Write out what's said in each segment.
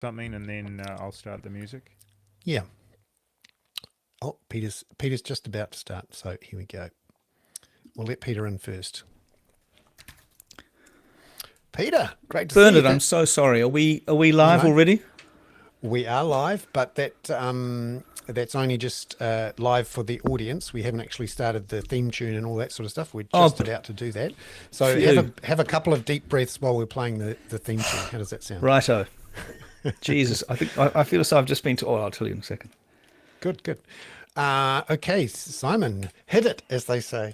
something, and then I'll start the music. Yeah. Oh, Peter's just about to start. So here we go. We'll let Peter in first. Peter, great to see you. Bernard, I'm so sorry. Are we live already? We are live, but that's only just live for the audience. We haven't actually started the theme tune and all that sort of stuff. We're just about to do that. So have a couple of deep breaths while we're playing the theme tune. How does that sound? Righto. Jesus, I feel as though I've just been to. Oh, I'll tell you in a second. Good. Okay, Simon, hit it, as they say.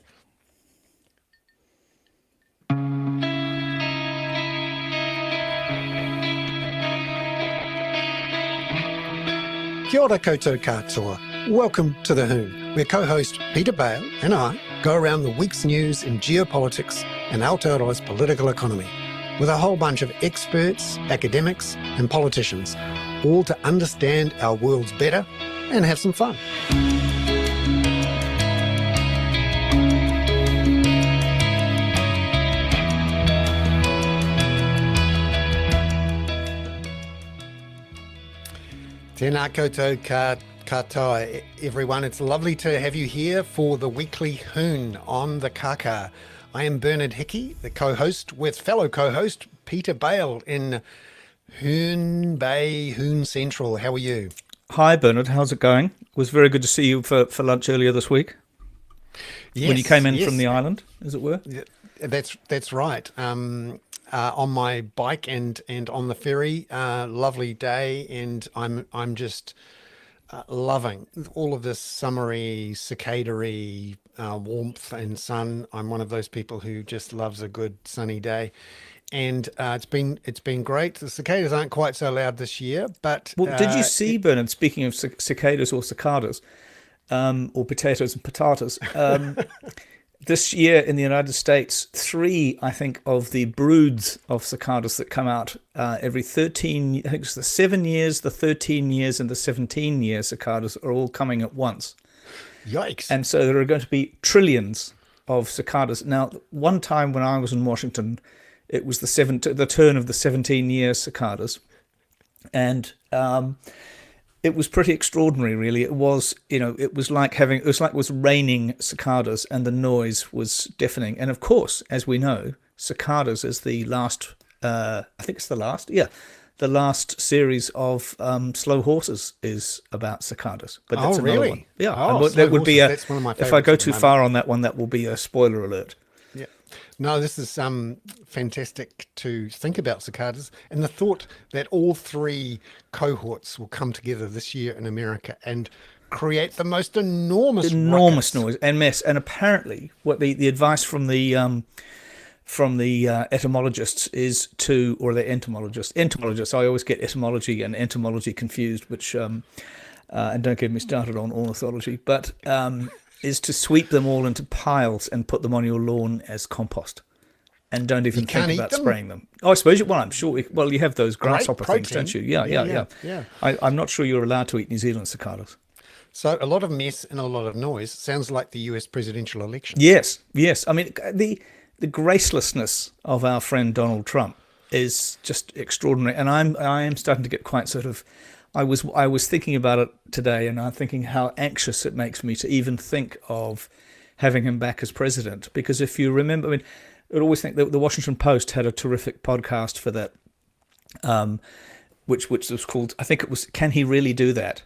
Kia ora koutou katoa. Welcome to the Hoon, where co-host Peter Bale and I go around the week's news in geopolitics and Aotearoa's political economy with a whole bunch of experts, academics and politicians, all to understand our worlds better and have some fun. Tēnā koutou katoa, everyone. It's lovely to have you here for the weekly Hoon on the Kaka. I am Bernard Hickey, the co-host with fellow co-host Peter Bale in Hoon Bay, Hoon Central. How are you? Hi, Bernard. How's it going? It was very good to see you for lunch earlier this week. Yes, when you came in from the island, as it were. That's right. On my bike and on the ferry, lovely day, and I'm just loving all of this summery, cicada-y warmth and sun. I'm one of those people who just loves a good sunny day, and it's been great. The cicadas aren't quite so loud this year, but did you see, Bernard? Speaking of cicadas or cicadas, or potatoes and patatas. This year in the United States, 3, I think, of the broods of cicadas that come out every 13, I think it's the 7 years, the 13 years, and the 17-year cicadas are all coming at once. Yikes. And so there are going to be trillions of cicadas. Now, one time when I was in Washington, it was the turn of the 17-year cicadas. And it was pretty extraordinary, really. It was, it was like it was raining cicadas, and the noise was deafening. And of course, as we know, cicadas is the last, I think it's the last, the last series of Slow Horses is about cicadas. But that's another really? one. Yeah, Oh, that would be that's one of my if I go favourites too far on that one, that will be a spoiler alert. Yeah. No, this is fantastic to think about cicadas, and the thought that all 3 cohorts will come together this year in America and create the most enormous noise and mess. And apparently, what the advice from the etymologists is or the entomologists. I always get etymology and entomology confused, which and don't get me started on ornithology, but is to sweep them all into piles and put them on your lawn as compost. And don't even think about spraying them. Oh, I suppose I'm sure. You have those grasshopper things, don't you? Yeah. I'm not sure you're allowed to eat New Zealand cicadas. So a lot of mess and a lot of noise. Sounds like the US presidential election. Yes. I mean, the gracelessness of our friend Donald Trump is just extraordinary. And I am starting to get quite sort of. I was thinking about it today, and I'm thinking how anxious it makes me to even think of having him back as president. Because if you remember, I mean, I'd always think that the Washington Post had a terrific podcast for that, which was called, I think it was, "Can He Really Do That?"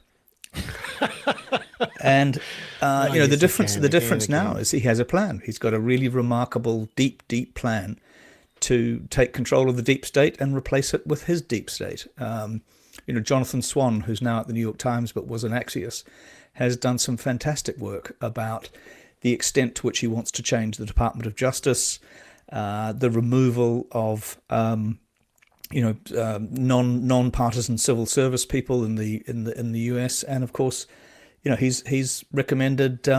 And the difference now is he has a plan. He's got a really remarkable, deep plan to take control of the deep state and replace it with his deep state. Jonathan Swan, who's now at the New York Times but was an Axios, has done some fantastic work about the extent to which he wants to change the Department of Justice, the removal of non-partisan civil service people in the US, and of course, he's recommended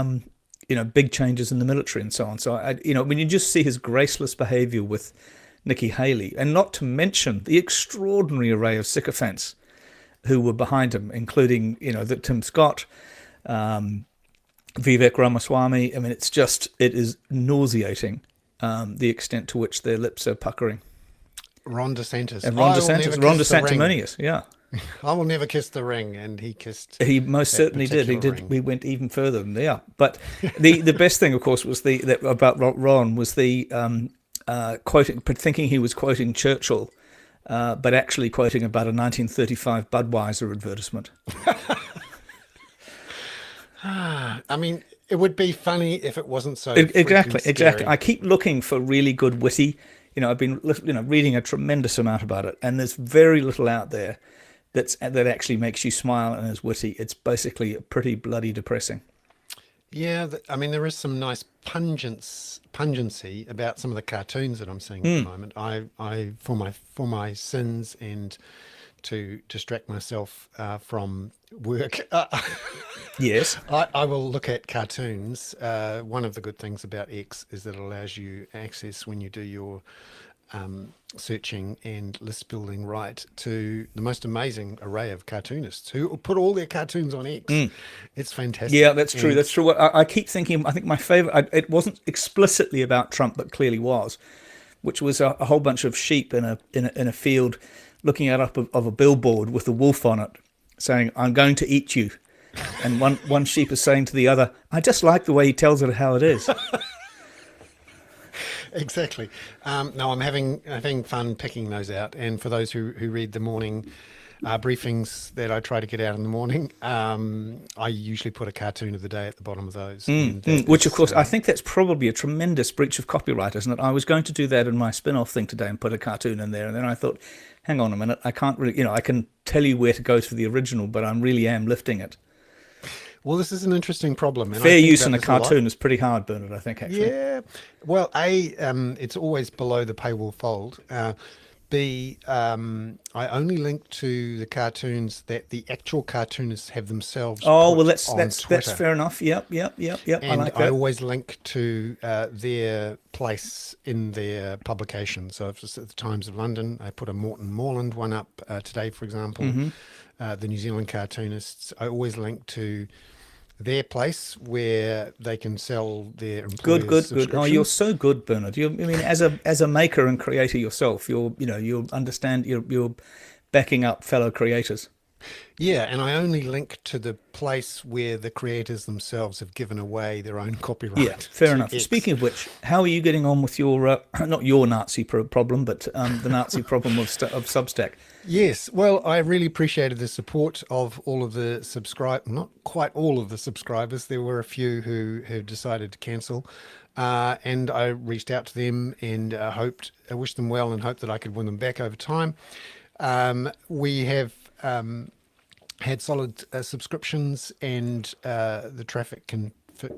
big changes in the military and so on. So when you just see his graceless behaviour with Nikki Haley, and not to mention the extraordinary array of sycophants who were behind him, including Tim Scott, Vivek Ramaswamy. I mean, it is nauseating, the extent to which their lips are puckering. Ron DeSantis. And Ron DeSantis, Ron DeSantimonious, yeah. I will never kiss the ring, and he kissed He most that certainly did. He particular did. ring. We went even further than yeah. But the best thing, of course, was about Ron was the quoting, thinking he was quoting Churchill, but actually quoting about a 1935 Budweiser advertisement. I mean, it would be funny if it wasn't so freaking Exactly, exactly. scary. I keep looking for really good witty. I've been reading a tremendous amount about it, and there's very little out there that actually makes you smile and is witty. It's basically pretty bloody depressing. Yeah, I mean, there is some nice pungency about some of the cartoons that I'm seeing at the moment. I for my sins and to distract myself from work, Yes. I will look at cartoons. One of the good things about X is that it allows you access when you do your searching and list building right to the most amazing array of cartoonists who put all their cartoons on X. It's fantastic. Yeah, that's true. And That's true. I keep thinking. I think my favorite. It wasn't explicitly about Trump, but clearly was, which was a whole bunch of sheep in a field, looking out up of a billboard with a wolf on it, saying, "I'm going to eat you," and one sheep is saying to the other, "I just like the way he tells it how it is." Exactly. No, I'm having fun picking those out. And for those who read the morning briefings that I try to get out in the morning, I usually put a cartoon of the day at the bottom of those. And that Which, of is, course, I think that's probably a tremendous breach of copyright, isn't it? I was going to do that in my spin-off thing today and put a cartoon in there, and then I thought, hang on a minute, I can't really, I can tell you where to go to the original, but I really am lifting it. well, this is an interesting problem. And I Fair think use about in a this lot. cartoon is pretty hard, Bernard, I think, actually. Yeah. Well, it's always below the paywall fold. B, I only link to the cartoons that the actual cartoonists have themselves Oh, well, put on that's Twitter. fair enough. Yep. I And like I that. always link to their place in their publication. So if it's at the Times of London, I put a Morton Morland one up today, for example. Mm-hmm. The New Zealand cartoonists, I always link to their place where they can sell their employers' Good. Oh, you're subscriptions. so good, Bernard. I mean, as a maker and creator yourself, you'll understand. You're backing up fellow creators. Yeah, and I only link to the place where the creators themselves have given away their own copyright. Yeah, fair to enough. X. Speaking of which, how are you getting on with your not your Nazi problem, but the Nazi problem of Substack? Yes, well, I really appreciated the support of all of the not quite all of the subscribers. There were a few who have decided to cancel. And I reached out to them and I wished them well and hoped that I could win them back over time. We have had solid subscriptions and the traffic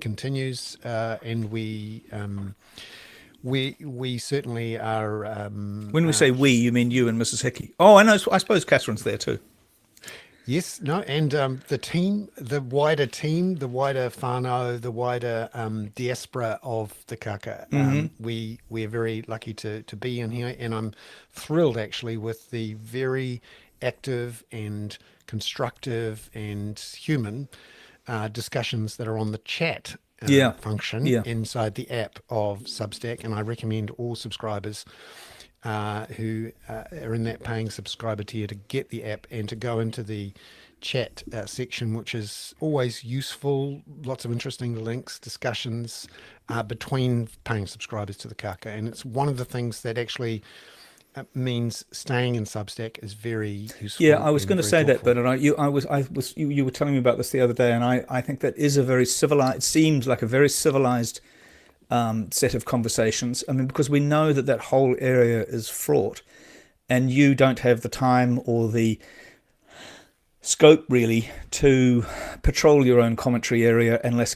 continues, and we certainly are. When we say we, you mean you and Mrs. Hickey? Oh, I know. I suppose Catherine's there too. Yes, no, and the team, the wider whānau, the wider diaspora of the kaka. We're very lucky to be in here, and I'm thrilled actually with the very active and constructive and human discussions that are on the chat function inside the app of Substack, and I recommend all subscribers who are in that paying subscriber tier to get the app and to go into the chat section, which is always useful. Lots of interesting links, discussions between paying subscribers to the kaka, and it's one of the things that actually means staying in Substack is very useful. Yeah, I was going to say that, thoughtful. but you were telling me about this the other day, and I think that is a very civilized. It seems like a very civilized set of conversations. I mean, because we know that whole area is fraught, and you don't have the time or the scope really to patrol your own commentary area unless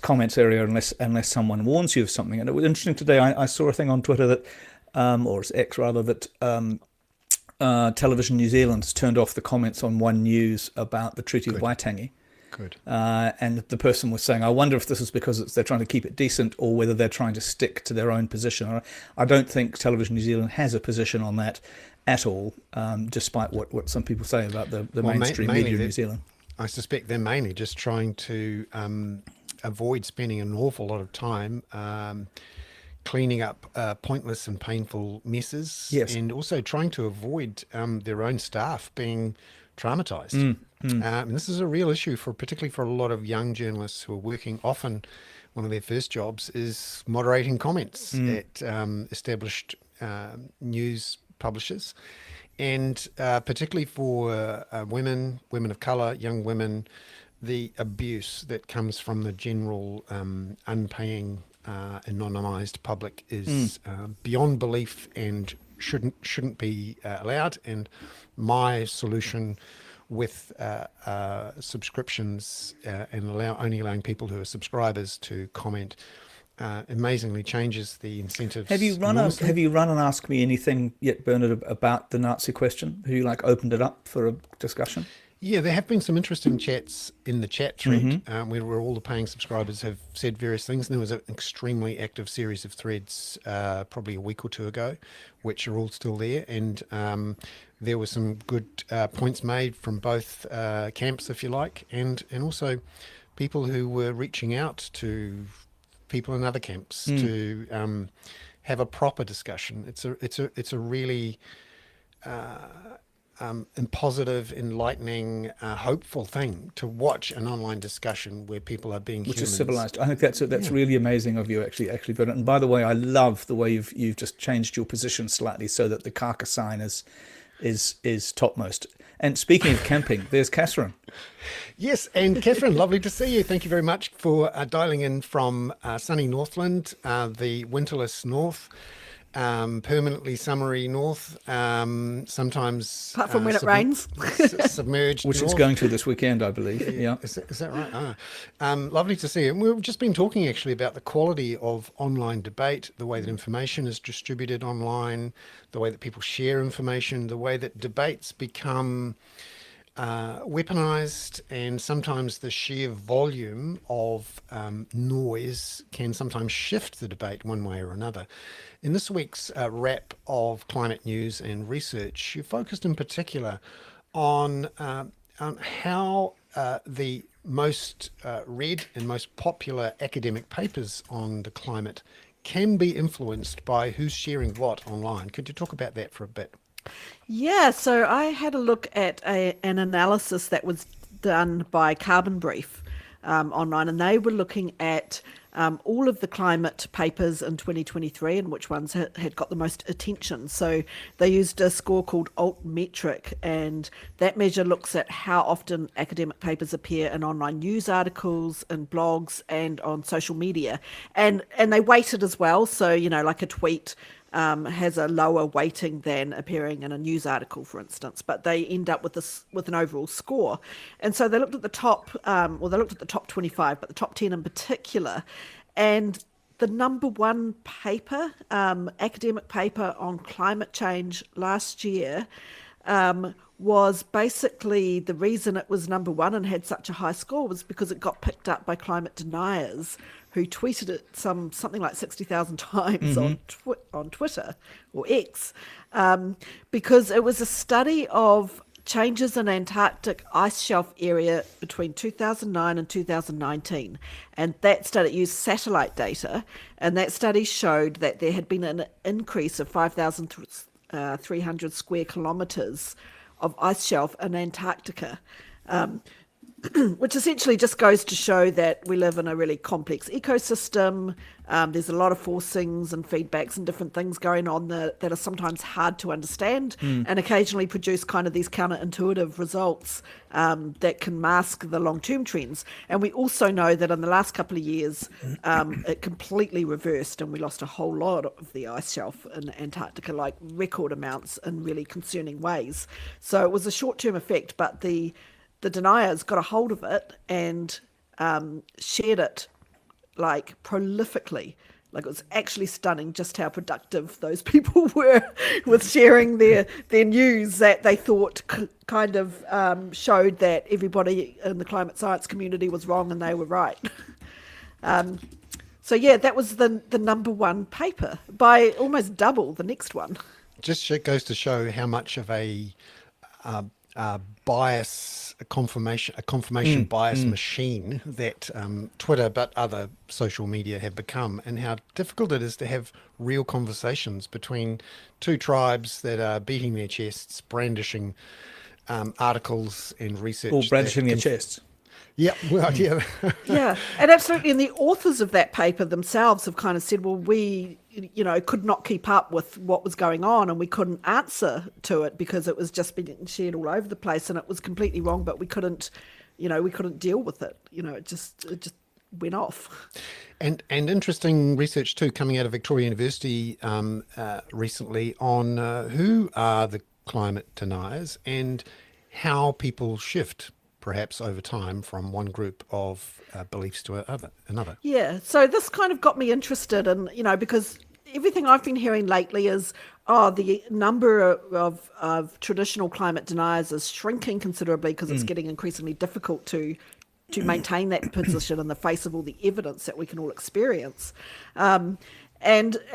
someone warns you of something. And it was interesting today. I saw a thing on Twitter that, or it's X rather, that Television New Zealand has turned off the comments on One News about the Treaty of Waitangi. Good. And the person was saying, I wonder if this is because they're trying to keep it decent or whether they're trying to stick to their own position. I don't think Television New Zealand has a position on that at all, despite what some people say about the mainstream media in New Zealand. I suspect they're mainly just trying to avoid spending an awful lot of time cleaning up pointless and painful messes, Yes. and also trying to avoid their own staff being traumatized. And this is a real issue particularly for a lot of young journalists who are working. Often, one of their first jobs is moderating comments at established news publishers, and particularly for women of color, young women, the abuse that comes from the general unpaying anonymized public is beyond belief and shouldn't be allowed. And my solution with subscriptions and only allowing people who are subscribers to comment amazingly changes the incentives. Have you run an Ask Me Anything yet, Bernard, about the Nazi question? Have you opened it up for a discussion? Yeah, there have been some interesting chats in the chat thread where all the paying subscribers have said various things. And there was an extremely active series of threads probably a week or two ago, which are all still there. And there were some good points made from both camps, if you like, and also people who were reaching out to people in other camps to have a proper discussion. It's a really positive, enlightening, hopeful thing to watch an online discussion where people are being which humans. is civilized. I think that's really amazing of you, actually, Bernard. And by the way, I love the way you've just changed your position slightly so that the carcass sign is topmost. And speaking of camping, there's Catherine. Yes, and Catherine, lovely to see you. Thank you very much for dialing in from sunny Northland, the winterless north. Permanently summery north, sometimes apart from when it rains, submerged, which north. it's going to this weekend, I believe. Yeah, is that right? Lovely to see you. And we've just been talking actually about the quality of online debate, the way that information is distributed online, the way that people share information, the way that debates become weaponized, and sometimes the sheer volume of noise can sometimes shift the debate one way or another. In this week's wrap of climate news and research, you focused in particular on how the most read and most popular academic papers on the climate can be influenced by who's sharing what online. Could you talk about that for a bit? Yeah, so I had a look at an analysis that was done by Carbon Brief online, and they were looking at all of the climate papers in 2023 and which ones had got the most attention. So they used a score called Altmetric, and that measure looks at how often academic papers appear in online news articles and blogs and on social media. And they weighted as well. So, like a tweet has a lower weighting than appearing in a news article, for instance, but they end up with an overall score. And so they looked at the top, they looked at the top 25, but the top 10 in particular. And the number one paper, academic paper on climate change last year, was basically the reason it was number one and had such a high score was because it got picked up by climate deniers who tweeted it something like 60,000 times on Twitter or X, because it was a study of changes in Antarctic ice shelf area between 2009 and 2019. And that study used satellite data, and that study showed that there had been an increase of 5,300 square kilometres of ice shelf in Antarctica, which essentially just goes to show that we live in a really complex ecosystem. There's a lot of forcings and feedbacks and different things going on that are sometimes hard to understand and occasionally produce kind of these counterintuitive results that can mask the long-term trends. And we also know that in the last couple of years, it completely reversed and we lost a whole lot of the ice shelf in Antarctica, like record amounts in really concerning ways. So it was a short-term effect, but the deniers got a hold of it and shared it prolifically. It was actually stunning just how productive those people were with sharing their news that they thought kind of showed that everybody in the climate science community was wrong and they were right. So yeah, that was the number one paper by almost double the next one. Just goes to show how much of a bias, a confirmation bias machine that Twitter but other social media have become, and how difficult it is to have real conversations between two tribes that are beating their chests, brandishing articles and research. All that brandishing their chests. Yeah, well, yeah. Yeah, and absolutely. And the authors of that paper themselves have kind of said, well, we, could not keep up with what was going on, and we couldn't answer to it because it was just being shared all over the place, and it was completely wrong. But we couldn't deal with it. It just went off. And interesting research too coming out of Victoria University recently on who are the climate deniers and how people shift perhaps over time from one group of beliefs to another. Yeah, so this kind of got me interested in, because everything I've been hearing lately is, the number of traditional climate deniers is shrinking considerably because it's getting increasingly difficult to maintain that position in the face of all the evidence that we can all experience. And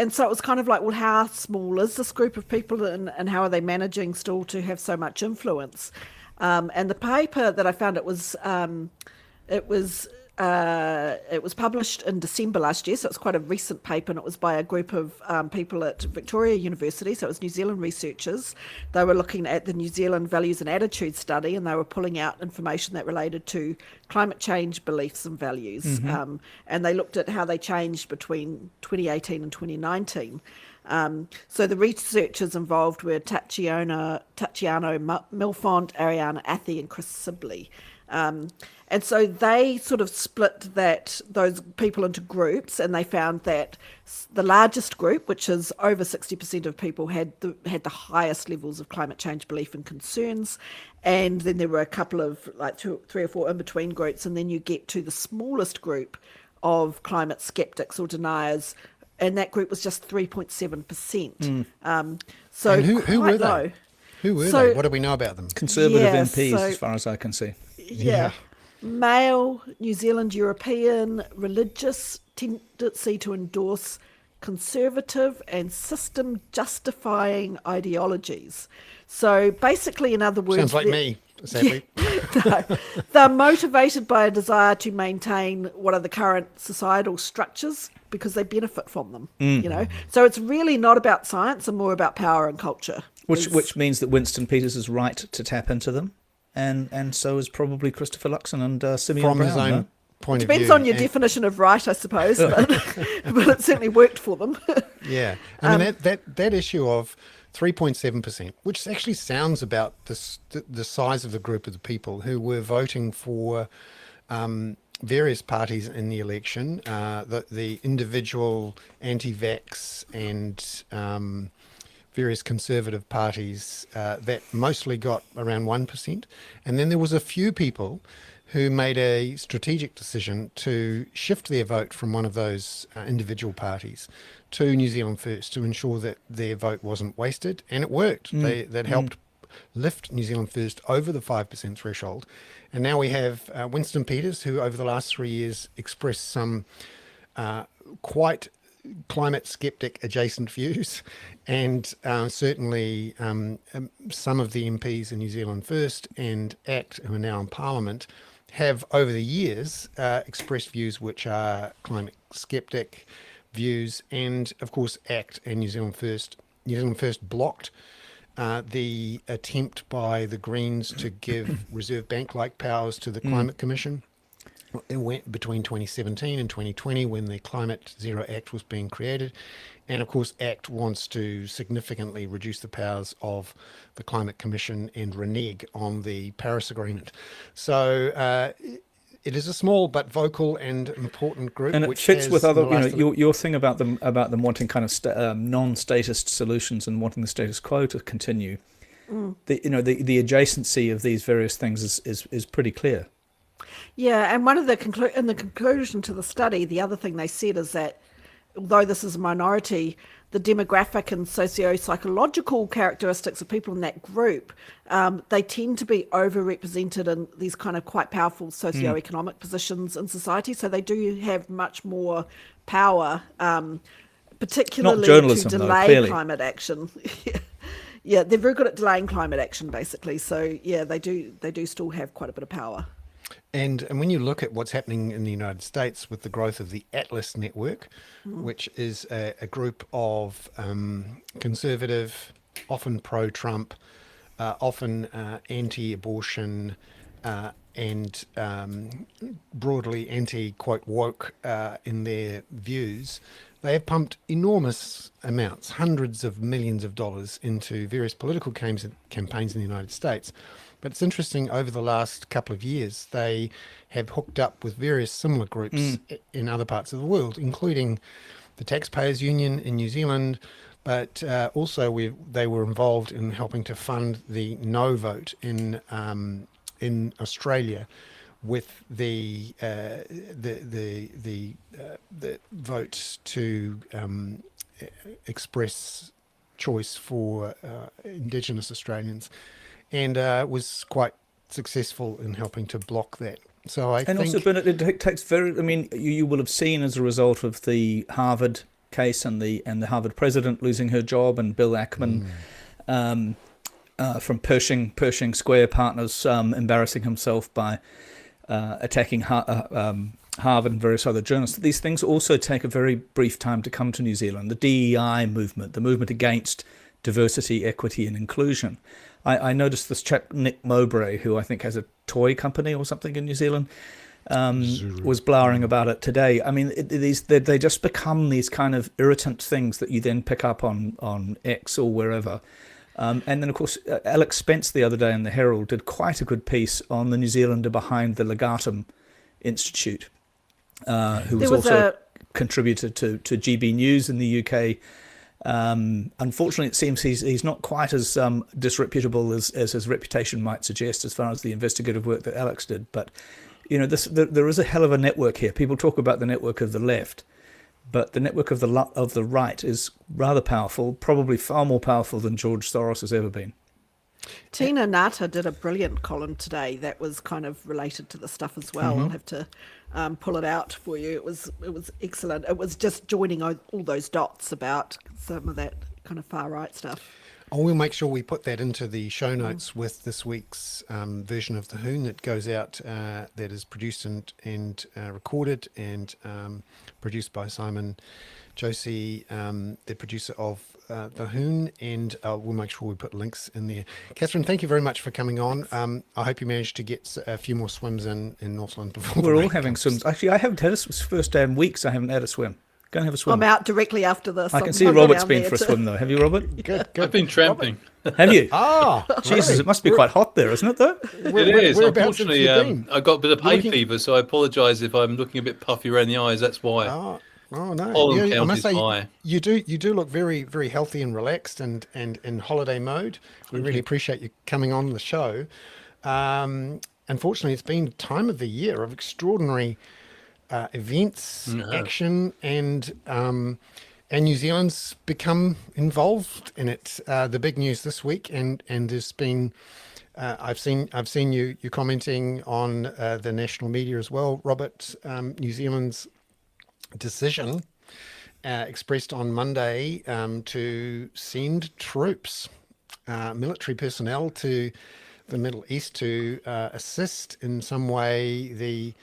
so it was kind of like, well, how small is this group of people and how are they managing still to have so much influence? And the paper that I found, it was published in December last year, so it's quite a recent paper, and it was by a group of people at Victoria University, so it was New Zealand researchers. They were looking at the New Zealand Values and Attitudes Study, and they were pulling out information that related to climate change beliefs and values. And they looked at how they changed between 2018 and 2019. So the researchers involved were Tatiano Milfont, Ariana Athy, and Chris Sibley. And so they sort of split those people into groups, and they found that the largest group, which is over 60% of people, had the highest levels of climate change belief and concerns. And then there were a couple of three or four in between groups, and then you get to the smallest group of climate skeptics or deniers, and that group was just 3.7%. So and who were low. they? Who were they? What do we know about them? Conservative MPs, as far as I can see. Yeah. Male, New Zealand European, religious tendency to endorse conservative and system justifying ideologies. So basically, in other words, Sounds like me, sadly. No, they're motivated by a desire to maintain what are the current societal structures because they benefit from them. So it's really not about science and more about power and culture. Which means that Winston Peters is right to tap into them, and so is probably Christopher Luxon and Simeon From Brown. his own point of view. Depends on your definition of right, I suppose, but it certainly worked for them. Yeah, I mean that issue of 3.7%, which actually sounds about the size of the group of the people who were voting for various parties in the election, the individual anti-vax and various conservative parties that mostly got around 1%. And then there was a few people who made a strategic decision to shift their vote from one of those individual parties to New Zealand First to ensure that their vote wasn't wasted. And it worked. That helped lift New Zealand First over the 5% threshold. And now we have Winston Peters, who over the last 3 years expressed some quite climate skeptic adjacent views, and certainly some of the MPs in New Zealand First and ACT, who are now in Parliament, have over the years expressed views which are climate skeptic views. And of course ACT and New Zealand First blocked the attempt by the Greens to give Reserve Bank-like powers to the Climate Commission. It went between 2017 and 2020 when the Climate Zero Act was being created. And of course, ACT wants to significantly reduce the powers of the Climate Commission and renege on the Paris Agreement. So it is a small but vocal and important group. And it which fits with other, your thing about them wanting kind of non-statist solutions and wanting the status quo to continue. The adjacency of these various things is pretty clear. Yeah, and one of the conclusion to the study, the other thing they said is that although this is a minority, the demographic and socio-psychological characteristics of people in that group, they tend to be overrepresented in these kind of quite powerful socioeconomic positions in society. So they do have much more power, particularly to delay climate action. Yeah, they're very good at delaying climate action, basically. So yeah, they do still have quite a bit of power. And when you look at what's happening in the United States with the growth of the Atlas Network, which is a group of conservative, often pro-Trump often anti-abortion and broadly anti-quote woke in their views, they have pumped enormous amounts, hundreds of millions of dollars into various political campaigns in the United States. But it's interesting, over the last couple of years, they have hooked up with various similar groups in other parts of the world, including the Taxpayers Union in New Zealand, but also they were involved in helping to fund the no vote in Australia, with the vote to express choice for Indigenous Australians, and was quite successful in helping to block that. So I think, also, Bernard, it takes very. I mean, you will have seen, as a result of the Harvard case and the Harvard president losing her job, and Bill Ackman from Pershing Square Partners embarrassing himself by attacking Harvard and various other journalists. These things also take a very brief time to come to New Zealand. The DEI movement, the movement against diversity, equity, and inclusion. I noticed this chap, Nick Mowbray, who I think has a toy company or something in New Zealand, was blowering about it today. I mean, they just become these kind of irritant things that you then pick up on X or wherever. And then, of course, Alex Spence the other day in the Herald did quite a good piece on the New Zealander behind the Legatum Institute, who was also a contributor to GB News in the UK. Unfortunately, it seems he's not quite as disreputable as his reputation might suggest, as far as the investigative work that Alex did. But there is a hell of a network here. People talk about the network of the left, but the network of the right is rather powerful, probably far more powerful than George Soros has ever been. Tina Nata did a brilliant column today that was kind of related to the stuff as well. I'll have to pull it out for you. It was excellent. It was just joining all those dots about some of that kind of far right stuff. Oh, we'll make sure we put that into the show notes with this week's version of the Hoon that goes out, that is produced and recorded and produced by Simon Josie, the producer of the Hoon, and we'll make sure we put links in there. Catherine, thank you very much for coming on. I hope you managed to get a few more swims in Northland before We're all having swims. Actually, I haven't had first day in weeks. I haven't had a swim. Go and have a swim. I'm out directly after this. I can see Robert's been for a swim, though. Have you, Robert? Good. I've been tramping. Have you? Jesus, really? it must be quite hot there, isn't it, though? It is. Whereabouts have Unfortunately, you been? I got a bit of hay fever, so I apologise if I'm looking a bit puffy around the eyes. That's why. Oh no! Pollen I count must is say, high. you do look very, very healthy and relaxed and in holiday mode. We really appreciate you coming on the show. Unfortunately, it's been time of the year of extraordinary events, action, and New Zealand's become involved in it. The big news this week, and there's been. I've seen you commenting on the national media as well, Robert. New Zealand's decision expressed on Monday to send troops, military personnel to the Middle East to assist in some way the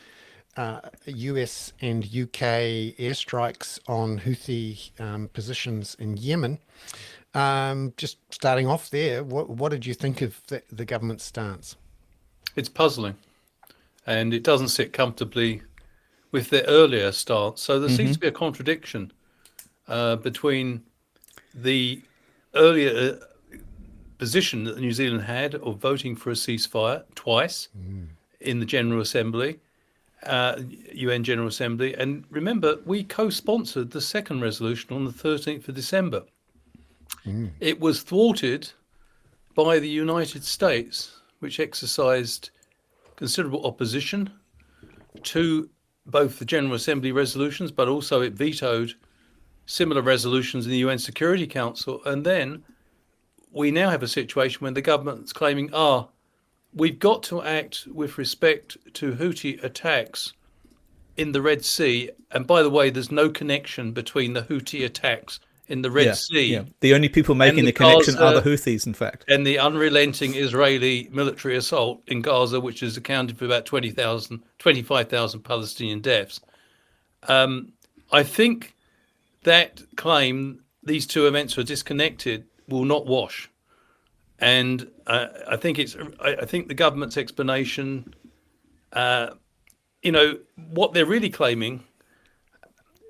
US and UK airstrikes on Houthi positions in Yemen. Just starting off there, what did you think of the government's stance? It's puzzling, and it doesn't sit comfortably with their earlier stance. So there seems to be a contradiction between the earlier position that New Zealand had of voting for a ceasefire twice in the General Assembly, UN General Assembly. And remember, we co-sponsored the second resolution on the 13th of December. It was thwarted by the United States, which exercised considerable opposition to both the General Assembly resolutions, but also it vetoed similar resolutions in the UN Security Council. And then we now have a situation when the government's claiming, we've got to act with respect to Houthi attacks in the Red Sea. And by the way, there's no connection between the Houthi attacks in the Red Sea. Yeah. The only people making the connection are the Houthis, in fact. And the unrelenting Israeli military assault in Gaza, which has accounted for about 25,000 Palestinian deaths. I think that claim, these two events are disconnected, will not wash. And I think I think the government's explanation, what they're really claiming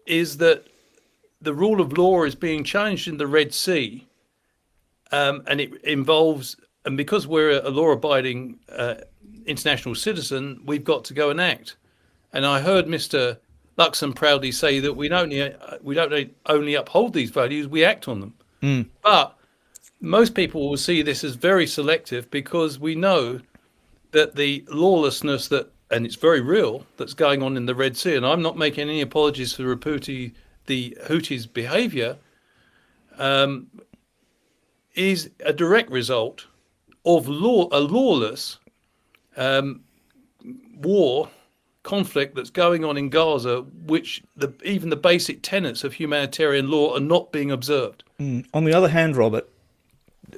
is that the rule of law is being challenged in the Red Sea, and it involves, and because we're a law-abiding international citizen, we've got to go and act. And I heard Mr. Luxon proudly say that we don't only uphold these values, we act on them. But most people will see this as very selective, because we know that the lawlessness and it's very real, that's going on in the Red Sea, and I'm not making any apologies for the Houthis' behavior, is a direct result of a lawless war conflict that's going on in Gaza, which even the basic tenets of humanitarian law are not being observed. On the other hand, Robert,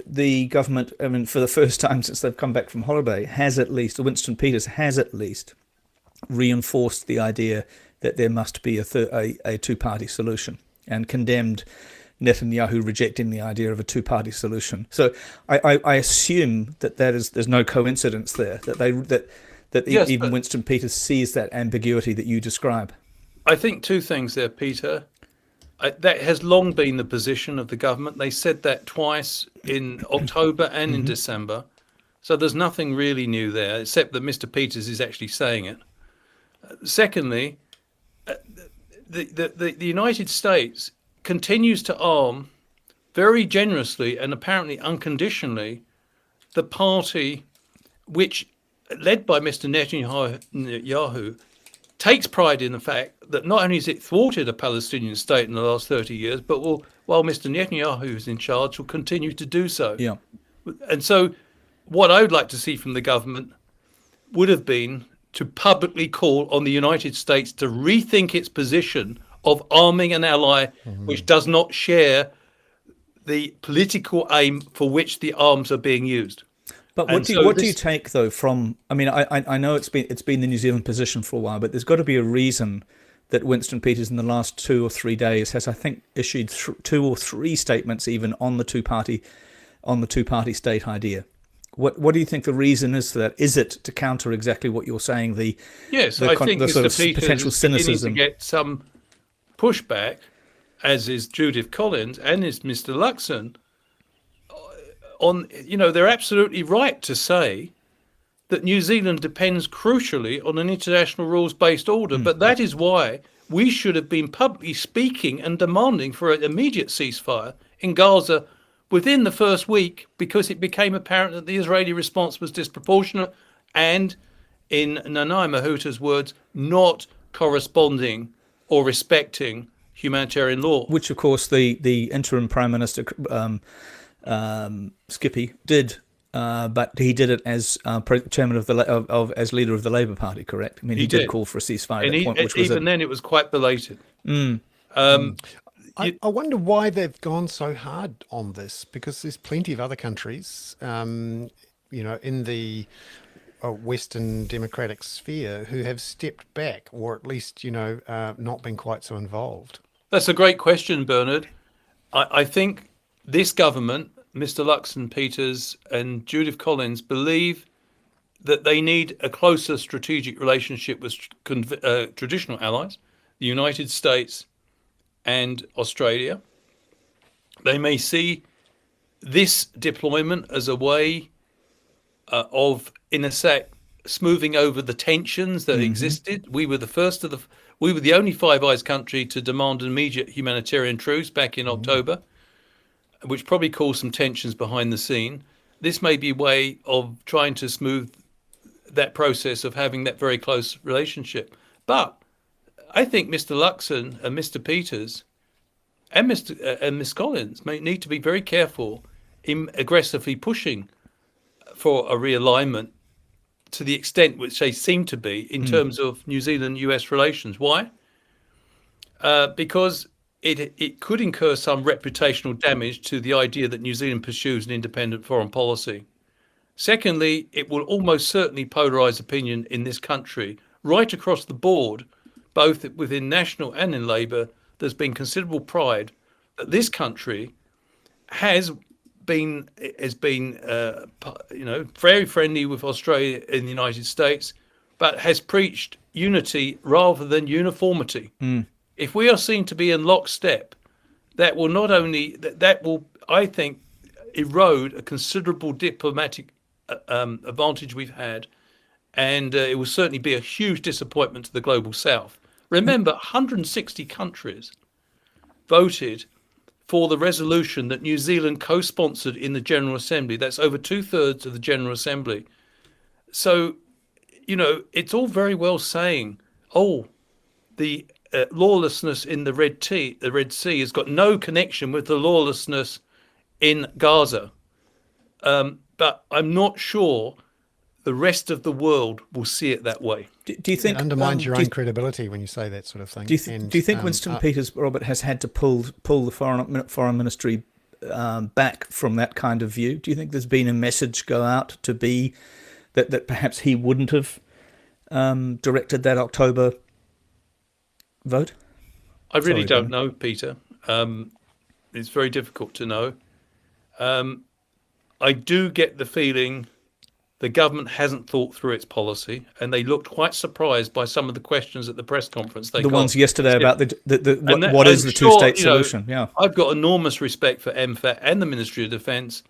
the government, I mean, for the first time since they've come back from holiday, Winston Peters has at least reinforced the idea that there must be a two-party solution, and condemned Netanyahu rejecting the idea of a two-party solution. So I assume there's no coincidence there, that Yes, even Winston Peters sees that ambiguity that you describe. I think two things there, Peter. That has long been the position of the government. They said that twice in October and in December. So there's nothing really new there, except that Mr. Peters is actually saying it. Secondly, the United States continues to arm very generously and apparently unconditionally the party which, led by Mr. Netanyahu, takes pride in the fact that not only has it thwarted a Palestinian state in the last 30 years, but while Mr. Netanyahu is in charge, will continue to do so. Yeah. And so what I would like to see from the government would have been to publicly call on the United States to rethink its position of arming an ally which does not share the political aim for which the arms are being used. But what do you take though from? I mean, I know it's been the New Zealand position for a while, but there's got to be a reason that Winston Peters in the last 2 or 3 days has, I think, issued 2 or 3 statements even on the two-party state idea. What do you think the reason is for that? Is it to counter exactly what you're saying? I think the sort of Mr. Peters potential is beginning cynicism. to get some pushback, as is Judith Collins and is Mr. Luxon. They're absolutely right to say that New Zealand depends crucially on an international rules-based order, but that is why we should have been publicly speaking and demanding for an immediate ceasefire in Gaza within the first week, because it became apparent that the Israeli response was disproportionate and, in Nanai Mahuta's words, not corresponding or respecting humanitarian law. Which, of course, the interim Prime Minister Skippy did, but he did it as chairman as leader of the Labour Party. Correct? I mean, he did call for a ceasefire at that point, which was then it was quite belated. I wonder why they've gone so hard on this, because there's plenty of other countries, in the Western democratic sphere who have stepped back, or at least, not been quite so involved. That's a great question, Bernard. I think this government, Mr. Luxon, Peters and Judith Collins, believe that they need a closer strategic relationship with traditional allies, the United States and Australia. They may see this deployment as a way of, in a sec, smoothing over the tensions that existed. We were the only Five Eyes country to demand an immediate humanitarian truce back in October, which probably caused some tensions behind the scene. This may be a way of trying to smooth that process of having that very close relationship. But I think Mr. Luxon and Mr. Peters and Miss Collins may need to be very careful in aggressively pushing for a realignment to the extent which they seem to be in terms of New Zealand-US relations. Why? Because it could incur some reputational damage to the idea that New Zealand pursues an independent foreign policy. Secondly, it will almost certainly polarize opinion in this country right across the board, both within National and in Labour. There's been considerable pride that this country has has been very friendly with Australia and the United States, but has preached unity rather than uniformity. If we are seen to be in lockstep, that will not only that will, I think, erode a considerable diplomatic advantage we've had, and it will certainly be a huge disappointment to the global South. Remember, 160 countries voted for the resolution that New Zealand co-sponsored in the General Assembly. That's over 2/3 of the General Assembly. So, it's all very well saying, oh, the lawlessness in the Red Sea has got no connection with the lawlessness in Gaza. But I'm not sure the rest of the world will see it that way. Do you think It undermines your own credibility when you say that sort of thing. Do you think Winston Peters, Robert, has had to pull the foreign ministry back from that kind of view? Do you think there's been a message go out to be that perhaps he wouldn't have directed that October vote? I really don't know, Peter. It's very difficult to know. I do get the feeling the government hasn't thought through its policy, and they looked quite surprised by some of the questions at the press conference. The ones yesterday about what is the two-state solution? Yeah, I've got enormous respect for MFAT and the Ministry of Defence.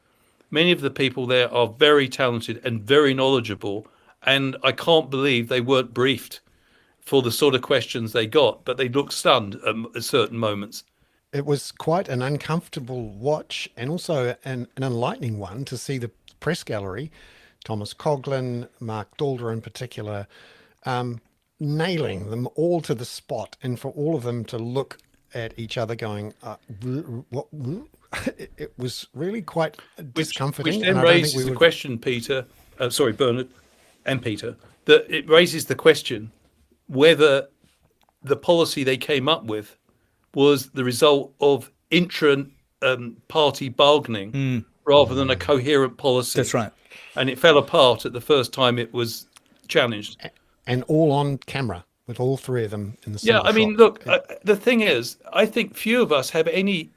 Many of the people there are very talented and very knowledgeable, and I can't believe they weren't briefed for the sort of questions they got, but they looked stunned at certain moments. It was quite an uncomfortable watch, and also an enlightening one, to see the press gallery, Thomas Coughlan, Mark Dalder in particular, nailing them all to the spot, and for all of them to look at each other going, what? It was really quite discomforting. Which then raises the question, Peter, Bernard and Peter, that it raises the question whether the policy they came up with was the result of intra-party bargaining rather than a coherent policy. That's right. And it fell apart at the first time it was challenged. And all on camera, with all three of them in the same shot. I mean, look, the thing is, I think few of us have any,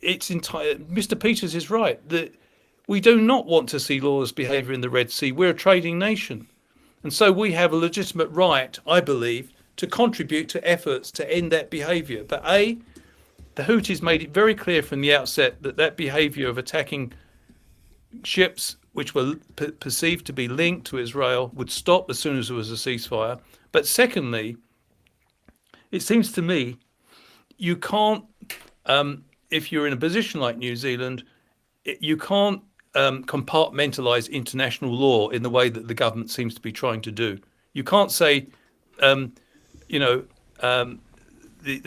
it's entire. Mr. Peters is right that we do not want to see lawless behaviour in the Red Sea. We're a trading nation. And so we have a legitimate right, I believe, to contribute to efforts to end that behaviour. But the Houthis made it very clear from the outset that behaviour of attacking ships which were perceived to be linked to Israel would stop as soon as there was a ceasefire. But secondly, it seems to me you can't, if you're in a position like New Zealand, you can't compartmentalise international law in the way that the government seems to be trying to do. You can't say, the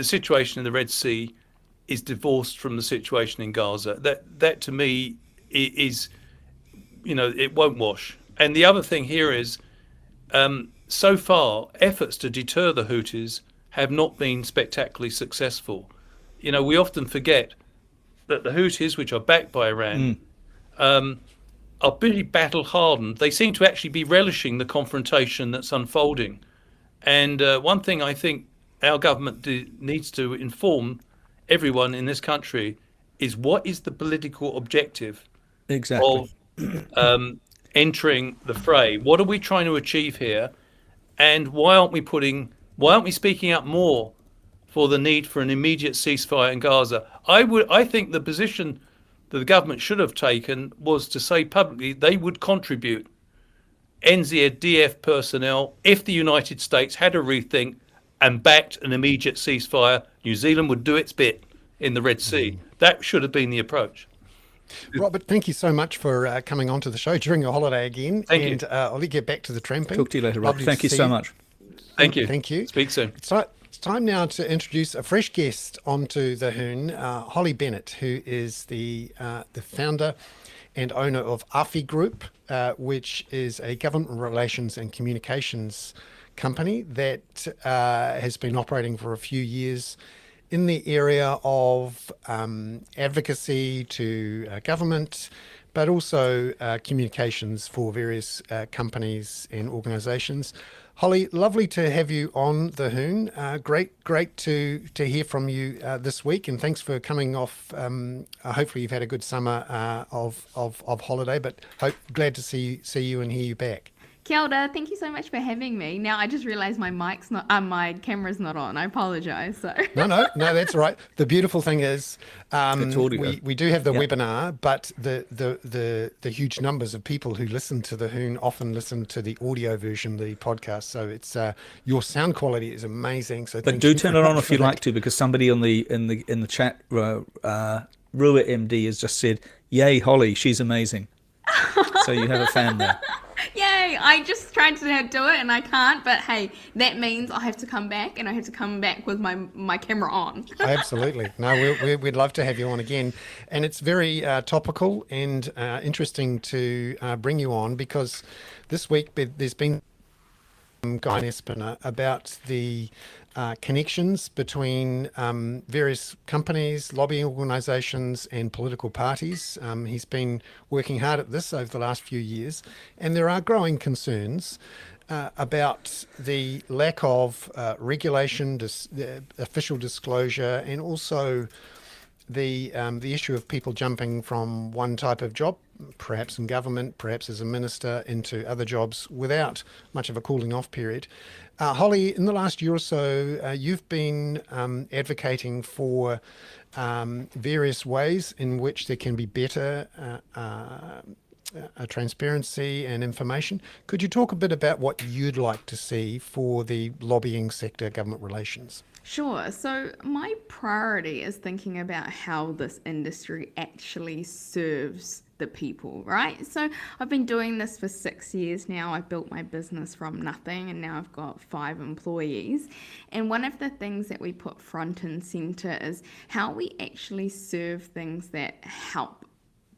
situation in the Red Sea is divorced from the situation in Gaza. That to me is, it won't wash. And the other thing here is, so far, efforts to deter the Houthis have not been spectacularly successful. We often forget that the Houthis, which are backed by Iran, are pretty battle hardened. They seem to actually be relishing the confrontation that's unfolding. And one thing I think our government needs to inform everyone in this country is what is the political objective of entering the fray? What are we trying to achieve here? And why aren't we speaking up more for the need for an immediate ceasefire in Gaza? I think the position that the government should have taken was to say publicly they would contribute NZDF personnel if the United States had a rethink and backed an immediate ceasefire. New Zealand would do its bit in the Red Sea. That should have been the approach. Robert, thank you so much for coming on to the show during your holiday again. Thank you. And I'll let you get back to the tramping. Talk to you later, Rob. Thank you so much. Thank you. Thank you. Speak soon. It's time now to introduce a fresh guest onto the Hoon, Holly Bennett, who is the founder and owner of AFI Group, which is a government relations and communications company that has been operating for a few years in the area of advocacy to government, but also communications for various companies and organisations. Holly, lovely to have you on the Hoon. Great to hear from you this week, and thanks for coming off. Hopefully, you've had a good summer of holiday, but glad to see you and hear you back. Kia ora, thank you so much for having me. Now I just realised my camera's not on. I apologise. So No, that's all right. The beautiful thing is, It's audio. we do have the Yeah. webinar, but the huge numbers of people who listen to the Hoon often listen to the audio version, the podcast. So it's your sound quality is amazing. So But thank do you turn very it on much if for you'd that. like to, because somebody in the chat, Rua MD has just said, "Yay, Holly, she's amazing." So you have a fan there. yay! I just tried to do it and I can't. But hey, that means I have to come back, and I have to come back with my camera on. Absolutely. No, we'd love to have you on again. And it's very topical and interesting to bring you on, because this week there's been Guy Espiner about the connections between various companies, lobbying organisations and political parties. He's been working hard at this over the last few years, and there are growing concerns about the lack of regulation, official disclosure, and also the issue of people jumping from one type of job, perhaps in government, perhaps as a minister, into other jobs without much of a cooling off period. Holly, in the last year or so, you've been advocating for various ways in which there can be better transparency and information. Could you talk a bit about what you'd like to see for the lobbying sector, government relations? Sure. So my priority is thinking about how this industry actually serves the people, right? So I've been doing this for 6 years now. I built my business from nothing, and now I've got 5 employees. And one of the things that we put front and center is how we actually serve things that help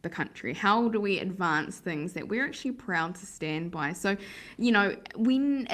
the country. How do we advance things that we're actually proud to stand by? So, you know, when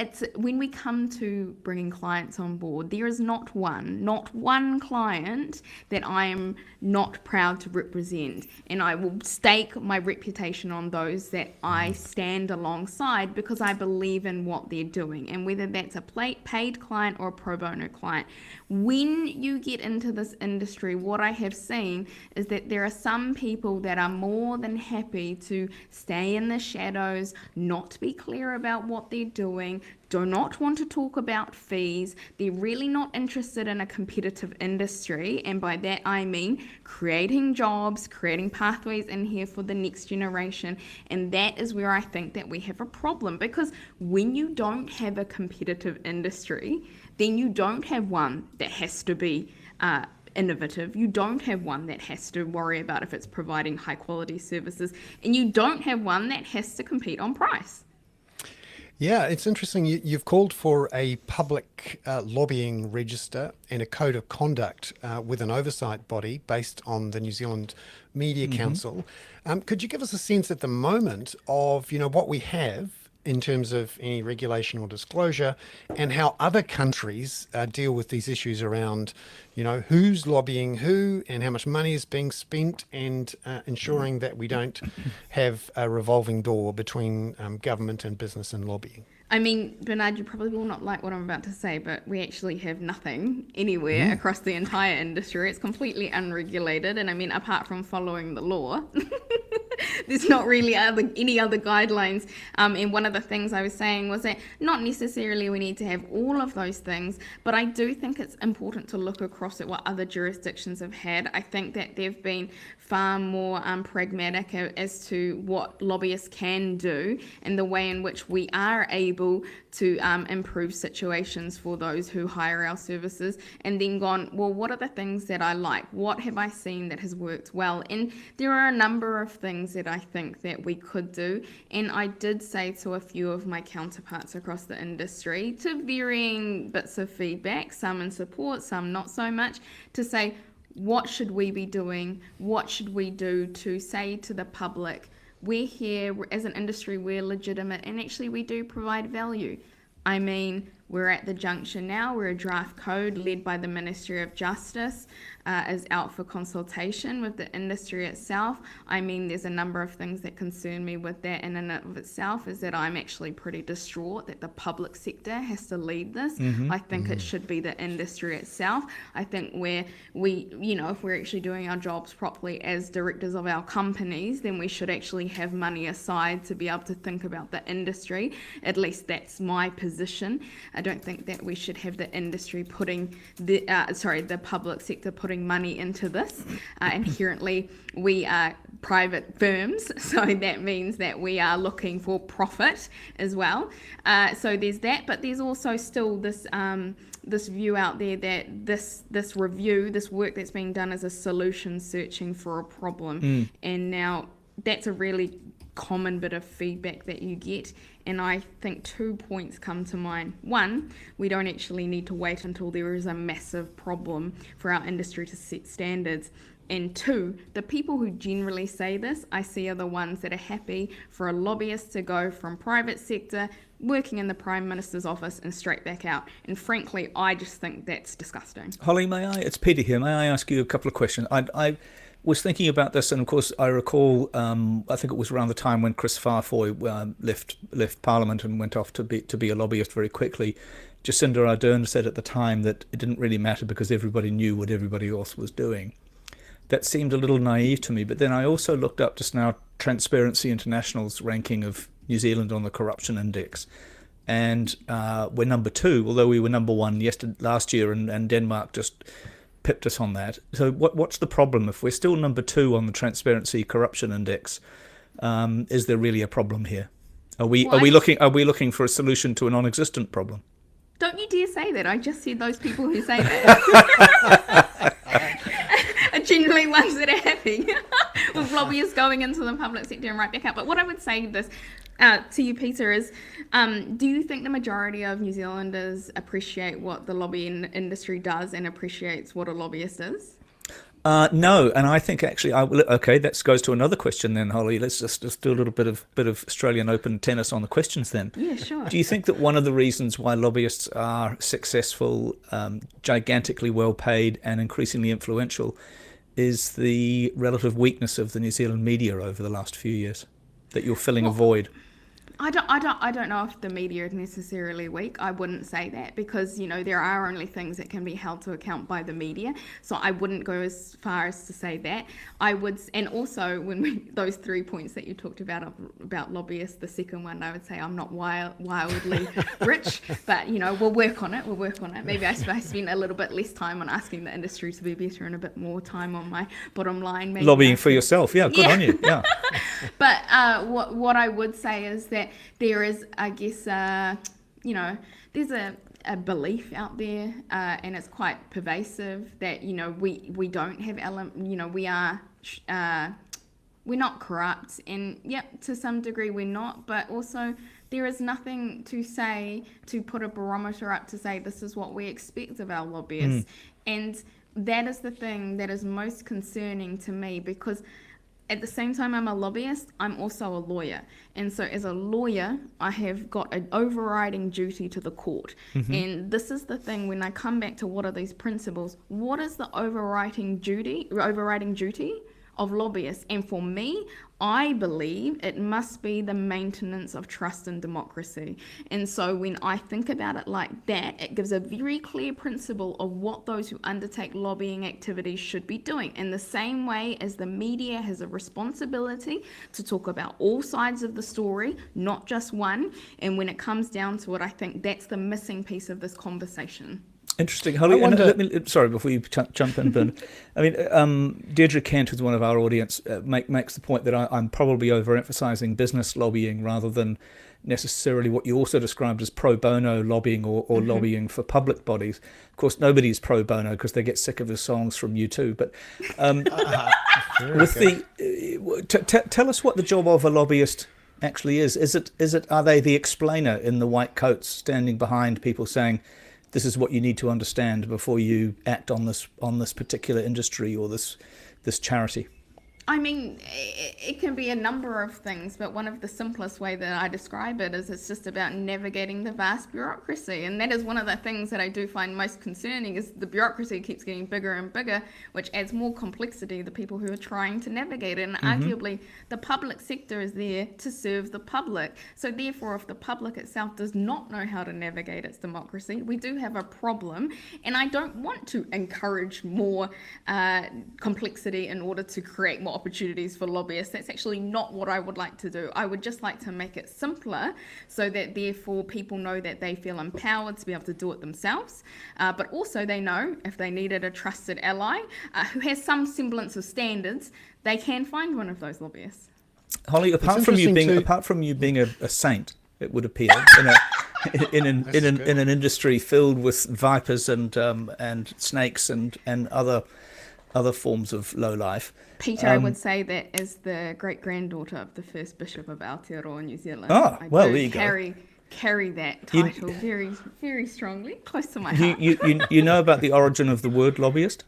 we come to bringing clients on board, there is not one client that I am not proud to represent, and I will stake my reputation on those that I stand alongside, because I believe in what they're doing, and whether that's a paid client or a pro bono client. When you get into this industry, what I have seen is that there are some people that are more than happy to stay in the shadows, not be clear about what they're doing, do not want to talk about fees. They're really not interested in a competitive industry. And by that, I mean creating jobs, creating pathways in here for the next generation. And that is where I think that we have a problem, because when you don't have a competitive industry, then you don't have one that has to be innovative. You don't have one that has to worry about if it's providing high quality services, and you don't have one that has to compete on price. Yeah, it's interesting. You've called for a public lobbying register and a code of conduct with an oversight body based on the New Zealand Media Council. Could you give us a sense at the moment of, what we have in terms of any regulation or disclosure, and how other countries deal with these issues around, who's lobbying who and how much money is being spent, and ensuring that we don't have a revolving door between government and business and lobbying? I mean, Bernard, you probably will not like what I'm about to say, but we actually have nothing anywhere across the entire industry. It's completely unregulated. And I mean, apart from following the law, there's not really any other guidelines. And one of the things I was saying was that not necessarily we need to have all of those things, but I do think it's important to look across at what other jurisdictions have had. I think that they've been far more pragmatic as to what lobbyists can do, and the way in which we are able to improve situations for those who hire our services, and then gone, well, what are the things that I like? What have I seen that has worked well? And there are a number of things that I think that we could do, and I did say to a few of my counterparts across the industry, to varying bits of feedback, some in support, some not so much, to say, what should we be doing? What should we do to say to the public, we're here as an industry, we're legitimate, and actually we do provide value. I mean, we're at the junction now where a draft code led by the Ministry of Justice is out for consultation with the industry itself. I mean, there's a number of things that concern me with that in and of itself, is that I'm actually pretty distraught that the public sector has to lead this. I think it should be the industry itself. I think where we, if we're actually doing our jobs properly as directors of our companies, then we should actually have money aside to be able to think about the industry. At least that's my position. I don't think that we should have the industry putting the public sector putting money into this. Inherently, we are private firms, so that means that we are looking for profit as well. So there's that, but there's also still this this view out there that this work that's being done is a solution searching for a problem. And now that's a really common bit of feedback that you get, and I think 2 points come to mind. One, we don't actually need to wait until there is a massive problem for our industry to set standards. And two, the people who generally say this, I see, are the ones that are happy for a lobbyist to go from private sector, working in the Prime Minister's office, and straight back out. And frankly, I just think that's disgusting. Holly, it's Peter here. May I ask you a couple of questions? I was thinking about this, and of course I recall, I think it was around the time when Chris Farfoy left Parliament and went off to be a lobbyist very quickly. Jacinda Ardern said at the time that it didn't really matter because everybody knew what everybody else was doing. That seemed a little naive to me, but then I also looked up just now Transparency International's ranking of New Zealand on the corruption index, and we're number 2, although we were number 1 last year, and Denmark just pipped us on that. So what's the problem? If we're still number 2 on the Transparency Corruption Index, is there really a problem here? Are we looking for a solution to a non-existent problem? Don't you dare say that. I just said those people who say that are generally ones that are happy with lobbyists going into the public sector and right back out. But what I would say to you, Peter, is do you think the majority of New Zealanders appreciate what the lobbying industry does and appreciates what a lobbyist is? No, and I think actually, that goes to another question then, Holly. Let's just do a little bit of Australian Open tennis on the questions then. Yeah, sure. Do you think that one of the reasons why lobbyists are successful, gigantically well paid, and increasingly influential is the relative weakness of the New Zealand media over the last few years? That you're filling a void? I don't know if the media is necessarily weak. I wouldn't say that, because there are only things that can be held to account by the media. So I wouldn't go as far as to say that. I would, and also those 3 points that you talked about lobbyists, the second one, I would say I'm not wildly rich, but we'll work on it. Maybe I spend a little bit less time on asking the industry to be better and a bit more time on my bottom line. Maybe lobbying for yourself, yeah, good on you, yeah. But what I would say is that there is, I guess, there's a belief out there, and it's quite pervasive, that we don't have we're not corrupt, and yep, to some degree we're not, but also there is nothing to say, to put a barometer up to say this is what we expect of our lobbyists. And that is the thing that is most concerning to me, because at the same time I'm a lobbyist, I'm also a lawyer. And so as a lawyer, I have got an overriding duty to the court. And this is the thing, when I come back to what are these principles, what is the overriding duty of lobbyists? And for me, I believe it must be the maintenance of trust in democracy. And so when I think about it like that, it gives a very clear principle of what those who undertake lobbying activities should be doing. In the same way as the media has a responsibility to talk about all sides of the story, not just one. And when it comes down to it, I think that's the missing piece of this conversation. Interesting, Holly. Sorry, before you jump in, Ben. I mean, Deirdre Kent, who's one of our audience, makes the point that I'm probably overemphasizing business lobbying rather than necessarily what you also described as pro bono lobbying or lobbying for public bodies. Of course, nobody's pro bono because they get sick of the songs from U2. But tell us what the job of a lobbyist actually is. Are they the explainer in the white coats standing behind people saying, this is what you need to understand before you act on this particular industry or this charity? I mean, it can be a number of things, but one of the simplest way that I describe it is it's just about navigating the vast bureaucracy. And that is one of the things that I do find most concerning is the bureaucracy keeps getting bigger and bigger, which adds more complexity to the people who are trying to navigate it. And arguably, the public sector is there to serve the public. So therefore, if the public itself does not know how to navigate its democracy, we do have a problem. And I don't want to encourage more complexity in order to create more opportunities for lobbyists. That's actually not what I would like to do. I would just like to make it simpler so that therefore people know that they feel empowered to be able to do it themselves, but also they know if they needed a trusted ally who has some semblance of standards, they can find one of those lobbyists. Holly, apart from you being a saint, it would appear in an industry filled with vipers and snakes and other forms of low life. Peter, I would say that as the great-granddaughter of the first Bishop of Aotearoa, New Zealand, I do there you carry that title very, very strongly, close to my heart. You know about the origin of the word lobbyist?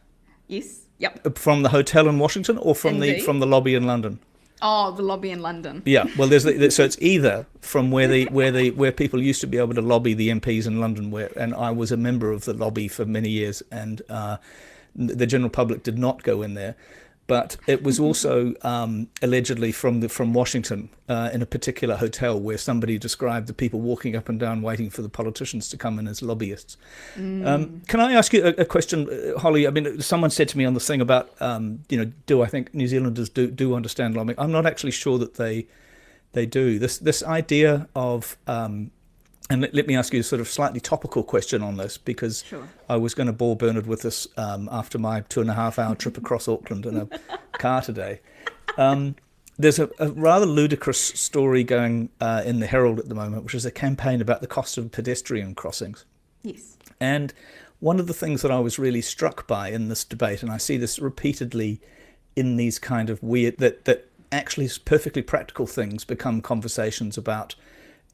Yes, yep. From the hotel in Washington or from the lobby in London? Oh, the lobby in London. Yeah, well, so it's either from where people used to be able to lobby the MPs in London, and I was a member of the lobby for many years, and the general public did not go in there. But it was also allegedly from Washington in a particular hotel where somebody described the people walking up and down waiting for the politicians to come in as lobbyists. Can I ask you a question, Holly? I mean, someone said to me on the thing about, do I think New Zealanders do understand lobbying? I'm not actually sure that they do. This idea of and let me ask you a sort of slightly topical question on this, because Sure. I was going to bore Bernard with this after my 2.5-hour trip across Auckland in a car today. There's a rather ludicrous story going in the Herald at the moment, which is a campaign about the cost of pedestrian crossings. Yes. And one of the things that I was really struck by in this debate, and I see this repeatedly in these kind of weird, that actually perfectly practical things become conversations about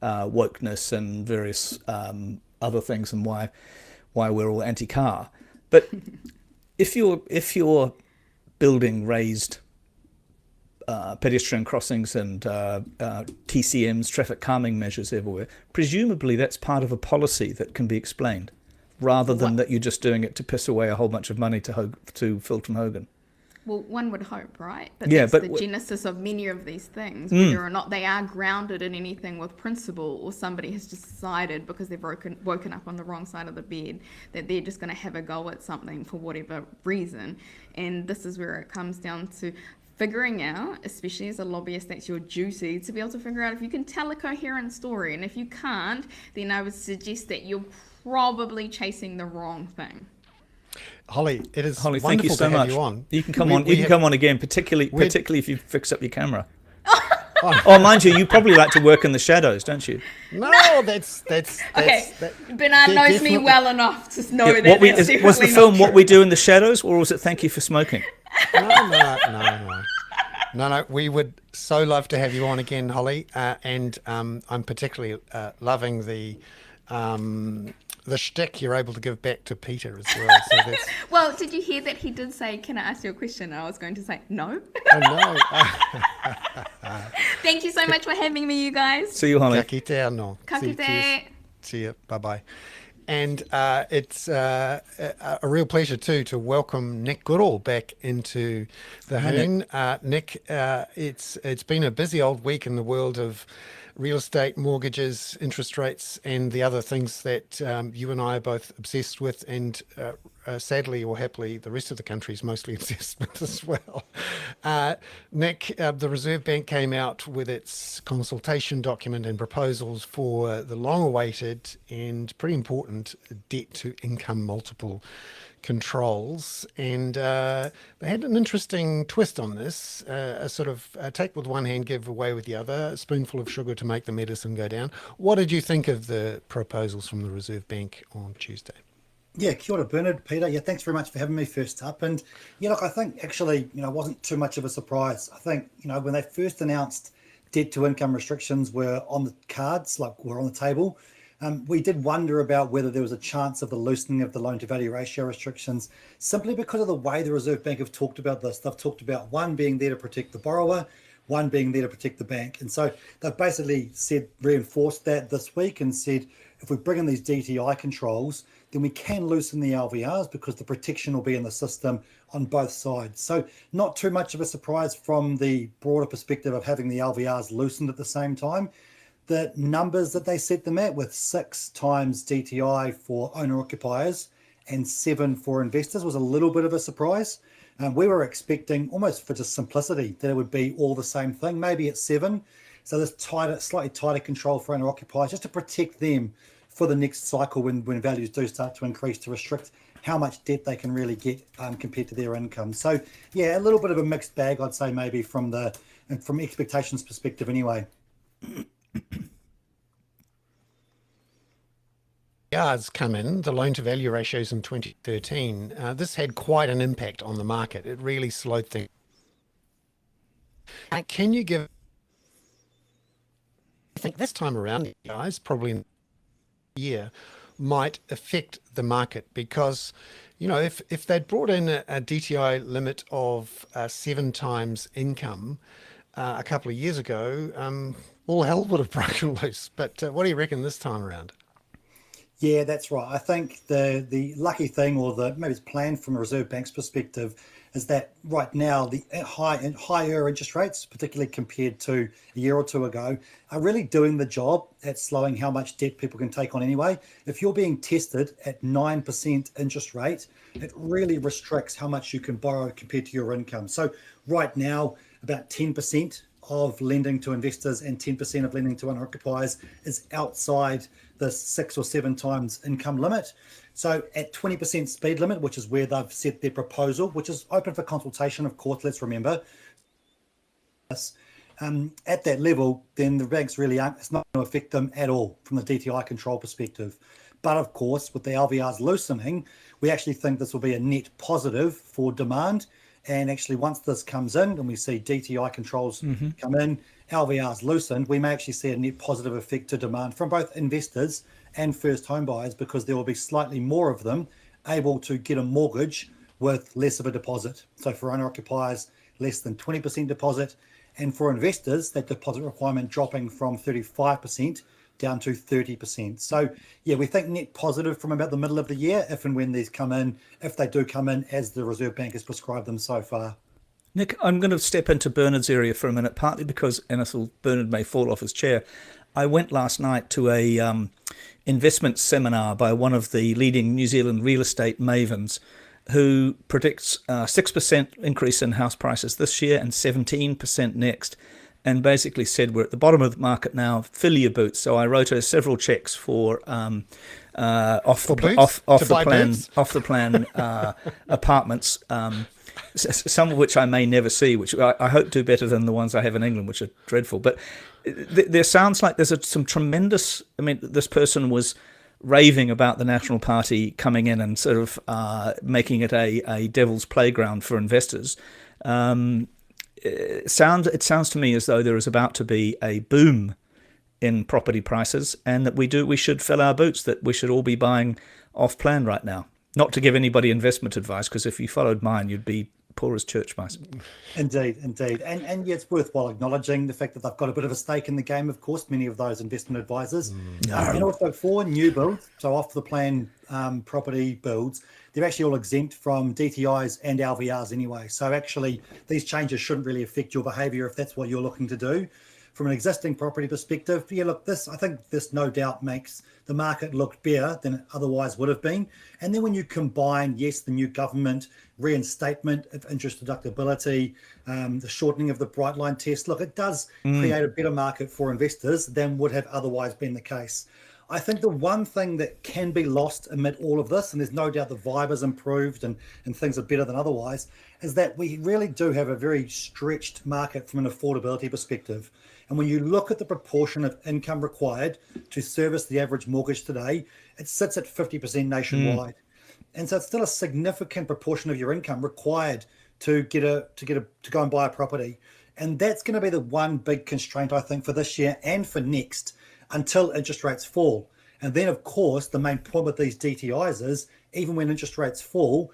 wokeness and various other things, and why we're all anti-car. But if you're building raised pedestrian crossings and TCMs, traffic calming measures everywhere, presumably that's part of a policy that can be explained, rather than that you're just doing it to piss away a whole bunch of money to Filton Hogan. Well, one would hope, right? But Yeah, that's but the genesis of many of these things, whether or not they are grounded in anything with principle, or somebody has just decided because they've woken up on the wrong side of the bed that they're just going to have a go at something for whatever reason. And this is where it comes down to figuring out, especially as a lobbyist, that's your duty to be able to figure out if you can tell a coherent story. And if you can't, then I would suggest that you're probably chasing the wrong thing. Holly, it is Holly, wonderful thank you so to have much. you on. You can come We- on. we You can have- come on again, particularly if you fix up your camera. Oh, mind you probably like to work in the shadows, don't you? No, that's Okay, that- Bernard knows me definitely- well enough to know Yeah, that that's was the definitely film not What true. We Do in the Shadows, or was it Thank You for Smoking? No. We would so love to have you on again, Holly, and I'm particularly loving the shtick you're able to give back to Peter as well. So that's Well, did you hear that he did say, "Can I ask you a question?" And I was going to say, no. oh no. Thank you so much for having me, you guys. See you, Holly. Ka kite anō. Ka See- kite. cheers. See you. Bye-bye. And it's a real pleasure too to welcome Nick Goodall back into the Hoon. Nick, it's been a busy old week in the world of real estate, mortgages, interest rates, and the other things that you and I are both obsessed with, and sadly or happily, the rest of the country is mostly obsessed with as well. Nick, the Reserve Bank came out with its consultation document and proposals for the long-awaited and pretty important debt-to-income multiple controls, and they had an interesting twist on this, a sort of take with one hand, give away with the other, a spoonful of sugar to make the medicine go down. What did you think of the proposals from the Reserve Bank on Tuesday? Yeah, kia ora, Bernard, Peter. Yeah, thanks very much for having me first up. And yeah, look, I think actually, it wasn't too much of a surprise. I think, when they first announced debt to income restrictions were on the cards, like were on the table, We did wonder about whether there was a chance of the loosening of the loan to value ratio restrictions, simply because of the way the Reserve Bank have talked about this. They've talked about one being there to protect the borrower, one being there to protect the bank. And so they've basically reinforced that this week and said, if we bring in these DTI controls, then we can loosen the LVRs because the protection will be in the system on both sides. So not too much of a surprise from the broader perspective of having the LVRs loosened at the same time. The numbers that they set them at, with 6 times DTI for owner occupiers and 7 for investors, was a little bit of a surprise. We were expecting, almost for just simplicity, that it would be all the same thing, maybe at 7. So this slightly tighter control for owner occupiers, just to protect them for the next cycle when values do start to increase, to restrict how much debt they can really get compared to their income. So yeah, a little bit of a mixed bag, I'd say, maybe from expectations perspective anyway. Yards come in, the loan to value ratios in 2013, this had quite an impact on the market. It really slowed things. Can you give, I think this time around, guys, probably in a year, might affect the market? Because, you know, if they'd brought in a DTI limit of 7 times income a couple of years ago, all hell would have broken loose. But what do you reckon this time around? Yeah, that's right. I think the lucky thing, or maybe it's planned from a Reserve Bank's perspective, is that right now the higher interest rates, particularly compared to a year or two ago, are really doing the job at slowing how much debt people can take on anyway. If you're being tested at 9% interest rate, it really restricts how much you can borrow compared to your income. So right now, about 10% of lending to investors and 10% of lending to owner occupiers is outside the 6 or 7 times income limit. So at 20% speed limit, which is where they've set their proposal, which is open for consultation, of course, let's remember, at that level, then the banks really aren't, it's not going to affect them at all from the DTI control perspective. But of course, with the LVRs loosening, we actually think this will be a net positive for demand. And actually, once this comes in and we see DTI controls come in, LVRs loosened, we may actually see a net positive effect to demand from both investors and first home buyers, because there will be slightly more of them able to get a mortgage with less of a deposit. So for owner occupiers, less than 20% deposit, and for investors, that deposit requirement dropping from 35% down to 30%. So yeah, we think net positive from about the middle of the year, if and when these come in, if they do come in as the Reserve Bank has prescribed them so far. Nick, I'm going to step into Bernard's area for a minute, partly because, and Bernard may fall off his chair, I went last night to a investment seminar by one of the leading New Zealand real estate mavens, who predicts 6% increase in house prices this year and 17% next, and basically said we're at the bottom of the market now, fill your boots. So I wrote her several checks for off the plan apartments, some of which I may never see, which I hope do better than the ones I have in England, which are dreadful. But there sounds like there's some tremendous, I mean, this person was raving about the National Party coming in and sort of making it a devil's playground for investors. It sounds to me as though there is about to be a boom in property prices, and that we should fill our boots, that we should all be buying off plan right now. Not to give anybody investment advice, because if you followed mine, you'd be poor as church mice. Indeed. And yeah, it's worthwhile acknowledging the fact that they've got a bit of a stake in the game, of course, many of those investment advisors. And also for new builds, so off the plan property builds, they're actually all exempt from DTIs and LVRs anyway. So actually, these changes shouldn't really affect your behaviour if that's what you're looking to do. From an existing property perspective, yeah, look, I think this no doubt makes the market look better than it otherwise would have been. And then when you combine, yes, the new government reinstatement of interest deductibility, the shortening of the bright line test, look, it does create a better market for investors than would have otherwise been the case. I think the one thing that can be lost amid all of this, and there's no doubt the vibe has improved and things are better than otherwise, is that we really do have a very stretched market from an affordability perspective. And when you look at the proportion of income required to service the average mortgage today, it sits at 50% nationwide. And so it's still a significant proportion of your income required to go and buy a property. And that's going to be the one big constraint, I think, for this year and for next, until interest rates fall. And then, of course, the main point with these DTIs is even when interest rates fall,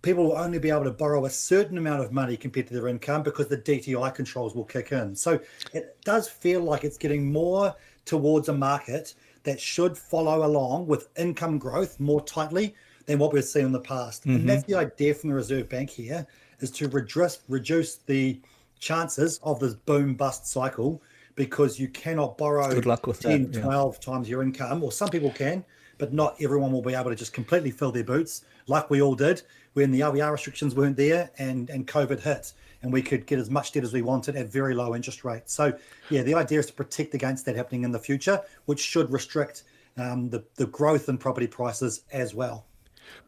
people will only be able to borrow a certain amount of money compared to their income because the DTI controls will kick in. So it does feel like it's getting more towards a market that should follow along with income growth more tightly than what we've seen in the past. And that's the idea from the Reserve Bank here, is to reduce the chances of this boom bust cycle, because you cannot borrow Good luck with 10, that, yeah. 12 times your income, or some people can, but not everyone will be able to just completely fill their boots like we all did when the RBR restrictions weren't there and COVID hit, and we could get as much debt as we wanted at very low interest rates. So yeah, the idea is to protect against that happening in the future, which should restrict the growth in property prices as well.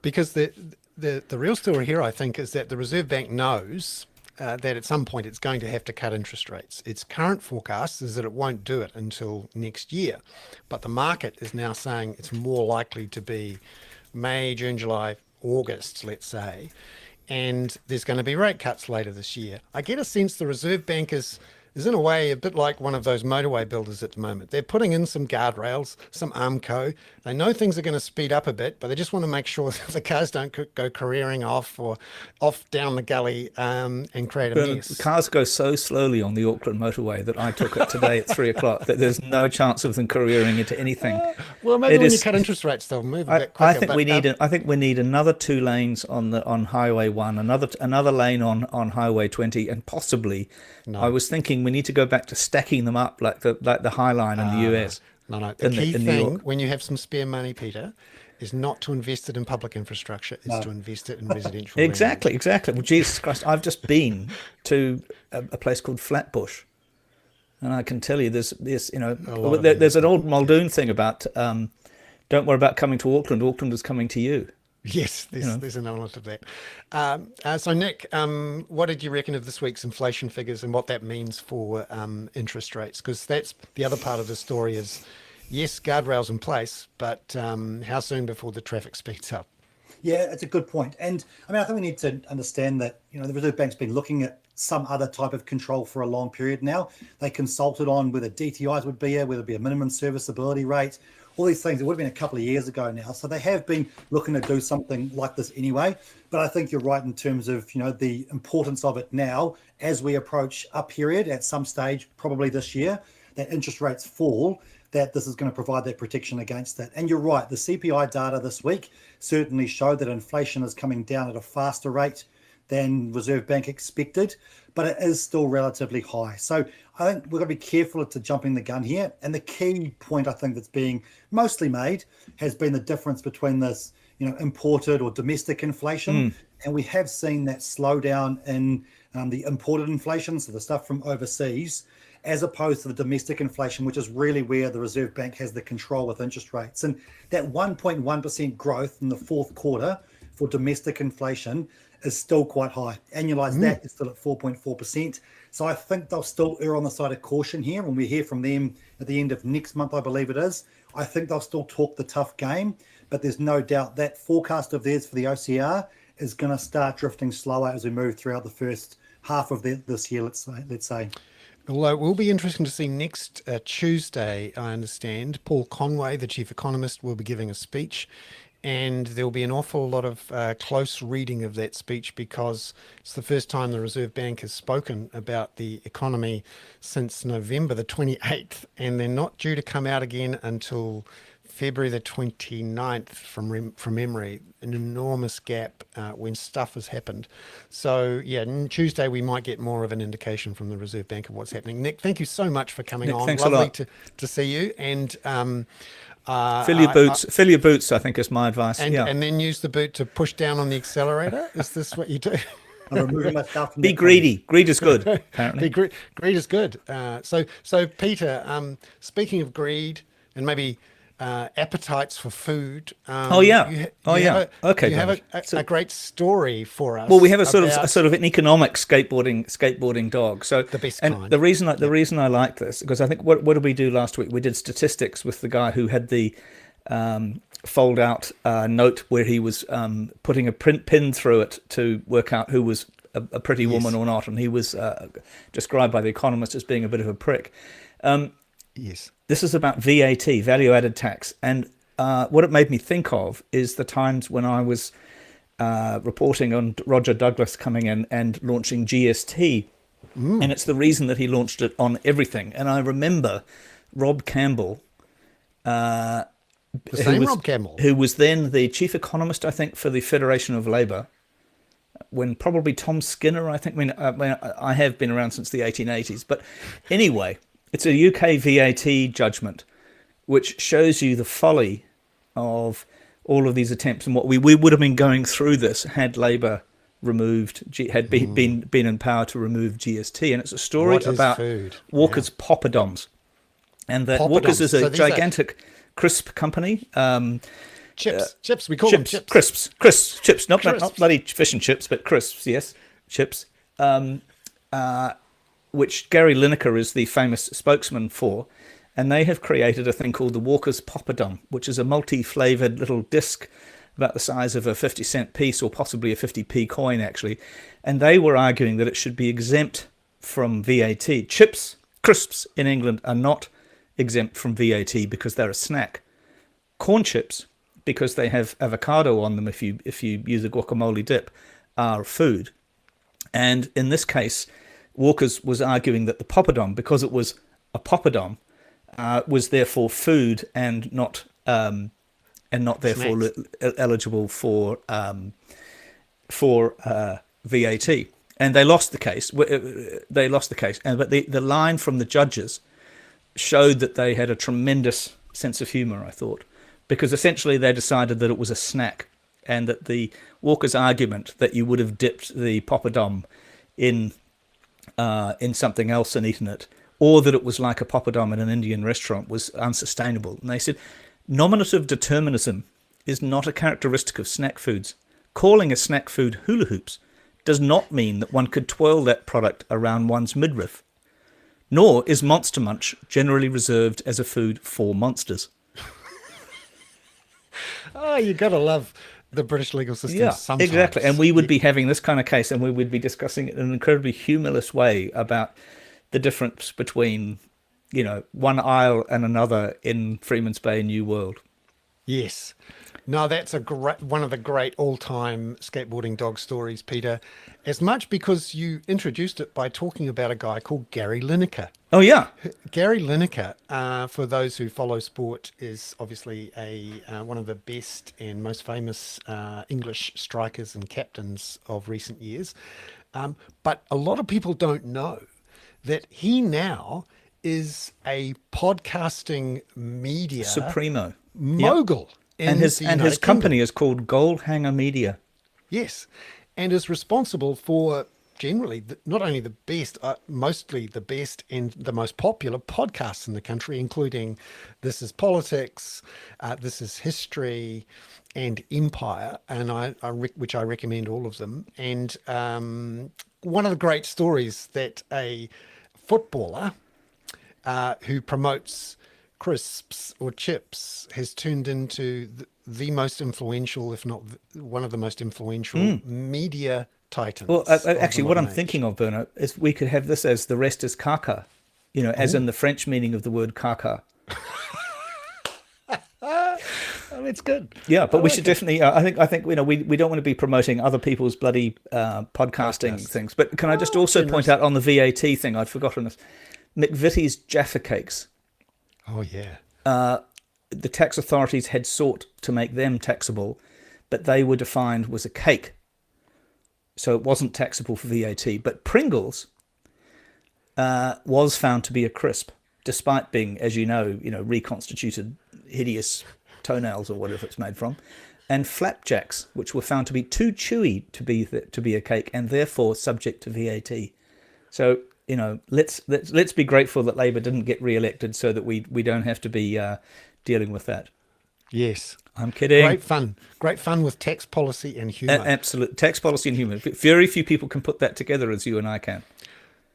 Because the real story here, I think, is that the Reserve Bank knows that at some point it's going to have to cut interest rates. Its current forecast is that it won't do it until next year, but the market is now saying it's more likely to be May, June, July, August, let's say, and there's going to be rate cuts later this year. I get a sense the Reserve Bank is in a way a bit like one of those motorway builders at the moment. They're putting in some guardrails, some Armco. They know things are going to speed up a bit, but they just want to make sure that the cars don't go careering off or off down the gully and create a Bernard, mess. cars go so slowly on the Auckland motorway that I took it today at 3 o'clock that there's no chance of them careering into anything. Well, maybe It when you is- cut interest rates, they'll move a bit I quicker. think but, we need I think we need another 2 lanes on Highway 1, another lane on Highway 20, and possibly I was thinking we need to go back to stacking them up like the High Line in the US. No. The in key New thing York. when you have some spare money, Peter, is not to invest it in public infrastructure. It's to invest it in residential. land. Exactly. Well, Jesus Christ, I've just been to a place called Flatbush, and I can tell you there's there's an old Muldoon thing about don't worry about coming to Auckland. Auckland is coming to you. Yes, there's an element of that. So, Nick, what did you reckon of this week's inflation figures and what that means for interest rates? Because that's the other part of the story is, yes, guardrails in place, but how soon before the traffic speeds up? Yeah, it's a good point. And I mean, I think we need to understand that, the Reserve Bank's been looking at some other type of control for a long period now. They consulted on whether DTIs would be here, whether it be a minimum serviceability rate, all these things. It would have been a couple of years ago now. So they have been looking to do something like this anyway. But I think you're right in terms of, the importance of it now as we approach a period at some stage, probably this year, that interest rates fall, that this is going to provide that protection against that. And you're right, the CPI data this week certainly showed that inflation is coming down at a faster rate than Reserve Bank expected, but it is still relatively high. So I think we've got to be careful to jumping the gun here. And the key point I think that's being mostly made has been the difference between this, imported or domestic inflation. And we have seen that slowdown in the imported inflation, so the stuff from overseas, as opposed to the domestic inflation, which is really where the Reserve Bank has the control with interest rates. And that 1.1% growth in the fourth quarter for domestic inflation is still quite high. Annualized that is still at 4.4%. So I think they'll still err on the side of caution here. When we hear from them at the end of next month, I believe it is, I think they'll still talk the tough game, but there's no doubt that forecast of theirs for the OCR is going to start drifting slower as we move throughout the first half of this year, let's say. Although it will be interesting to see next Tuesday, I understand, Paul Conway, the chief economist, will be giving a speech. And there'll be an awful lot of close reading of that speech because it's the first time the Reserve Bank has spoken about the economy since November the 28th. And they're not due to come out again until February the 29th from memory, an enormous gap when stuff has happened. So, Tuesday we might get more of an indication from the Reserve Bank of what's happening. Nick, thank you so much for coming Nick, on. thanks a lot. to see you. And fill your boots, I think is my advice. and then use the boot to push down on the accelerator. Is this what you do? I'm removing myself from Be that greedy. Greed is good, apparently. Greed is good. So Peter, speaking of greed and maybe appetites for food. Okay, You have a great story for us. Well, we have a sort about of an economic skateboarding dog. So the best and kind. the reason I like this because I think what did we do last week? We did statistics with the guy who had the fold out note where he was putting a pin through it to work out who was a pretty woman or not, and he was described by the Economist as being a bit of a prick. Yes. This is about VAT, value added tax. And what it made me think of is the times when I was reporting on Roger Douglas coming in and launching GST. And it's the reason that he launched it on everything. And I remember Rob Campbell, The same Rob Campbell. who was then the chief economist, I think, for the Federation of Labour, when probably Tom Skinner, I think, when I have been around since the 1880s. But anyway, it's a UK VAT judgment, which shows you the folly of all of these attempts and what we would have been going through this had Labour had been in power to remove GST. And it's a story What is about food? Walker's poppadoms. And that Poppadoms. Walker's is a So these are- gigantic crisp company. Chips. We call them chips. Crisps, chips, not Crisps. bloody fish and chips, but crisps, yes, chips. Which Gary Lineker is the famous spokesman for, and they have created a thing called the Walker's Poppadom, which is a multi-flavored little disc about the size of a 50-cent piece or possibly a 50p coin, actually. And they were arguing that it should be exempt from VAT. Chips, crisps in England are not exempt from VAT because they're a snack. Corn chips, because they have avocado on them if you use a guacamole dip, are food. And in this case, Walker's was arguing that the poppadom, because it was a poppadom, was therefore food and not therefore eligible for VAT. And they lost the case. But the line from the judges showed that they had a tremendous sense of humour, I thought, because essentially they decided that it was a snack, and that the Walker's argument that you would have dipped the poppadom in something else and eaten it, or that it was like a poppadom in an Indian restaurant, was unsustainable. And they said, nominative determinism is not a characteristic of snack foods. Calling a snack food hula hoops does not mean that one could twirl that product around one's midriff. Nor is Monster Munch generally reserved as a food for monsters. Oh, you got to love the British legal system sometimes. Exactly. And we would be having this kind of case, and we would be discussing it in an incredibly humorless way about the difference between, one aisle and another in Freeman's Bay New World. Yes. No, that's one of the great all-time skateboarding dog stories, Peter, as much because you introduced it by talking about a guy called Gary Lineker. Oh, yeah. Gary Lineker, for those who follow sport, is obviously one of the best and most famous English strikers and captains of recent years. But a lot of people don't know that he now is a podcasting media Supremo. mogul. Yep. And his company is called Goldhanger Media. Yes, and is responsible for generally not only the best, mostly the best and the most popular podcasts in the country, including This Is Politics, This Is History, and Empire, and which I recommend all of them. And one of the great stories that a footballer who promotes crisps or chips has turned into the most influential, if not one of the most influential media titans. Well, actually, what I'm age. thinking of, Bernard, is we could have this as the rest is caca, as in the French meaning of the word caca. Oh, it's good. Yeah, but we should definitely. I think we don't want to be promoting other people's bloody podcasting things. But can I just also point out on the VAT thing? I'd forgotten this. McVitie's Jaffa cakes. Oh yeah. The tax authorities had sought to make them taxable, but they were defined as a cake, so it wasn't taxable for VAT. But Pringles was found to be a crisp, despite being, as you know, reconstituted, hideous toenails or whatever it's made from, and flapjacks, which were found to be too chewy to be a cake and therefore subject to VAT. So let's be grateful that Labour didn't get re-elected, so that we don't have to be dealing with that. Yes. I'm kidding. Great fun with tax policy and humour. Absolute tax policy and humour. Very few people can put that together as you and I can.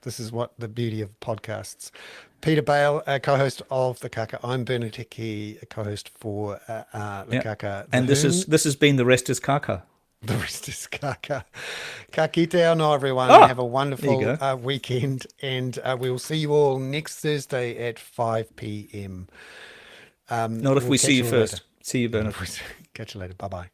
This is what the beauty of podcasts. Peter Bale, co-host of The Kaka. I'm Bernard Hickey, co-host for The Kaka. And this has been The Rest is Kaka. The rest is kaka. Ka kite anō, everyone. Ah, Have a wonderful weekend, and we will see you all next Thursday at 5 p.m. Not if we see you first. See you, Bernard. Catch you later. Bye-bye.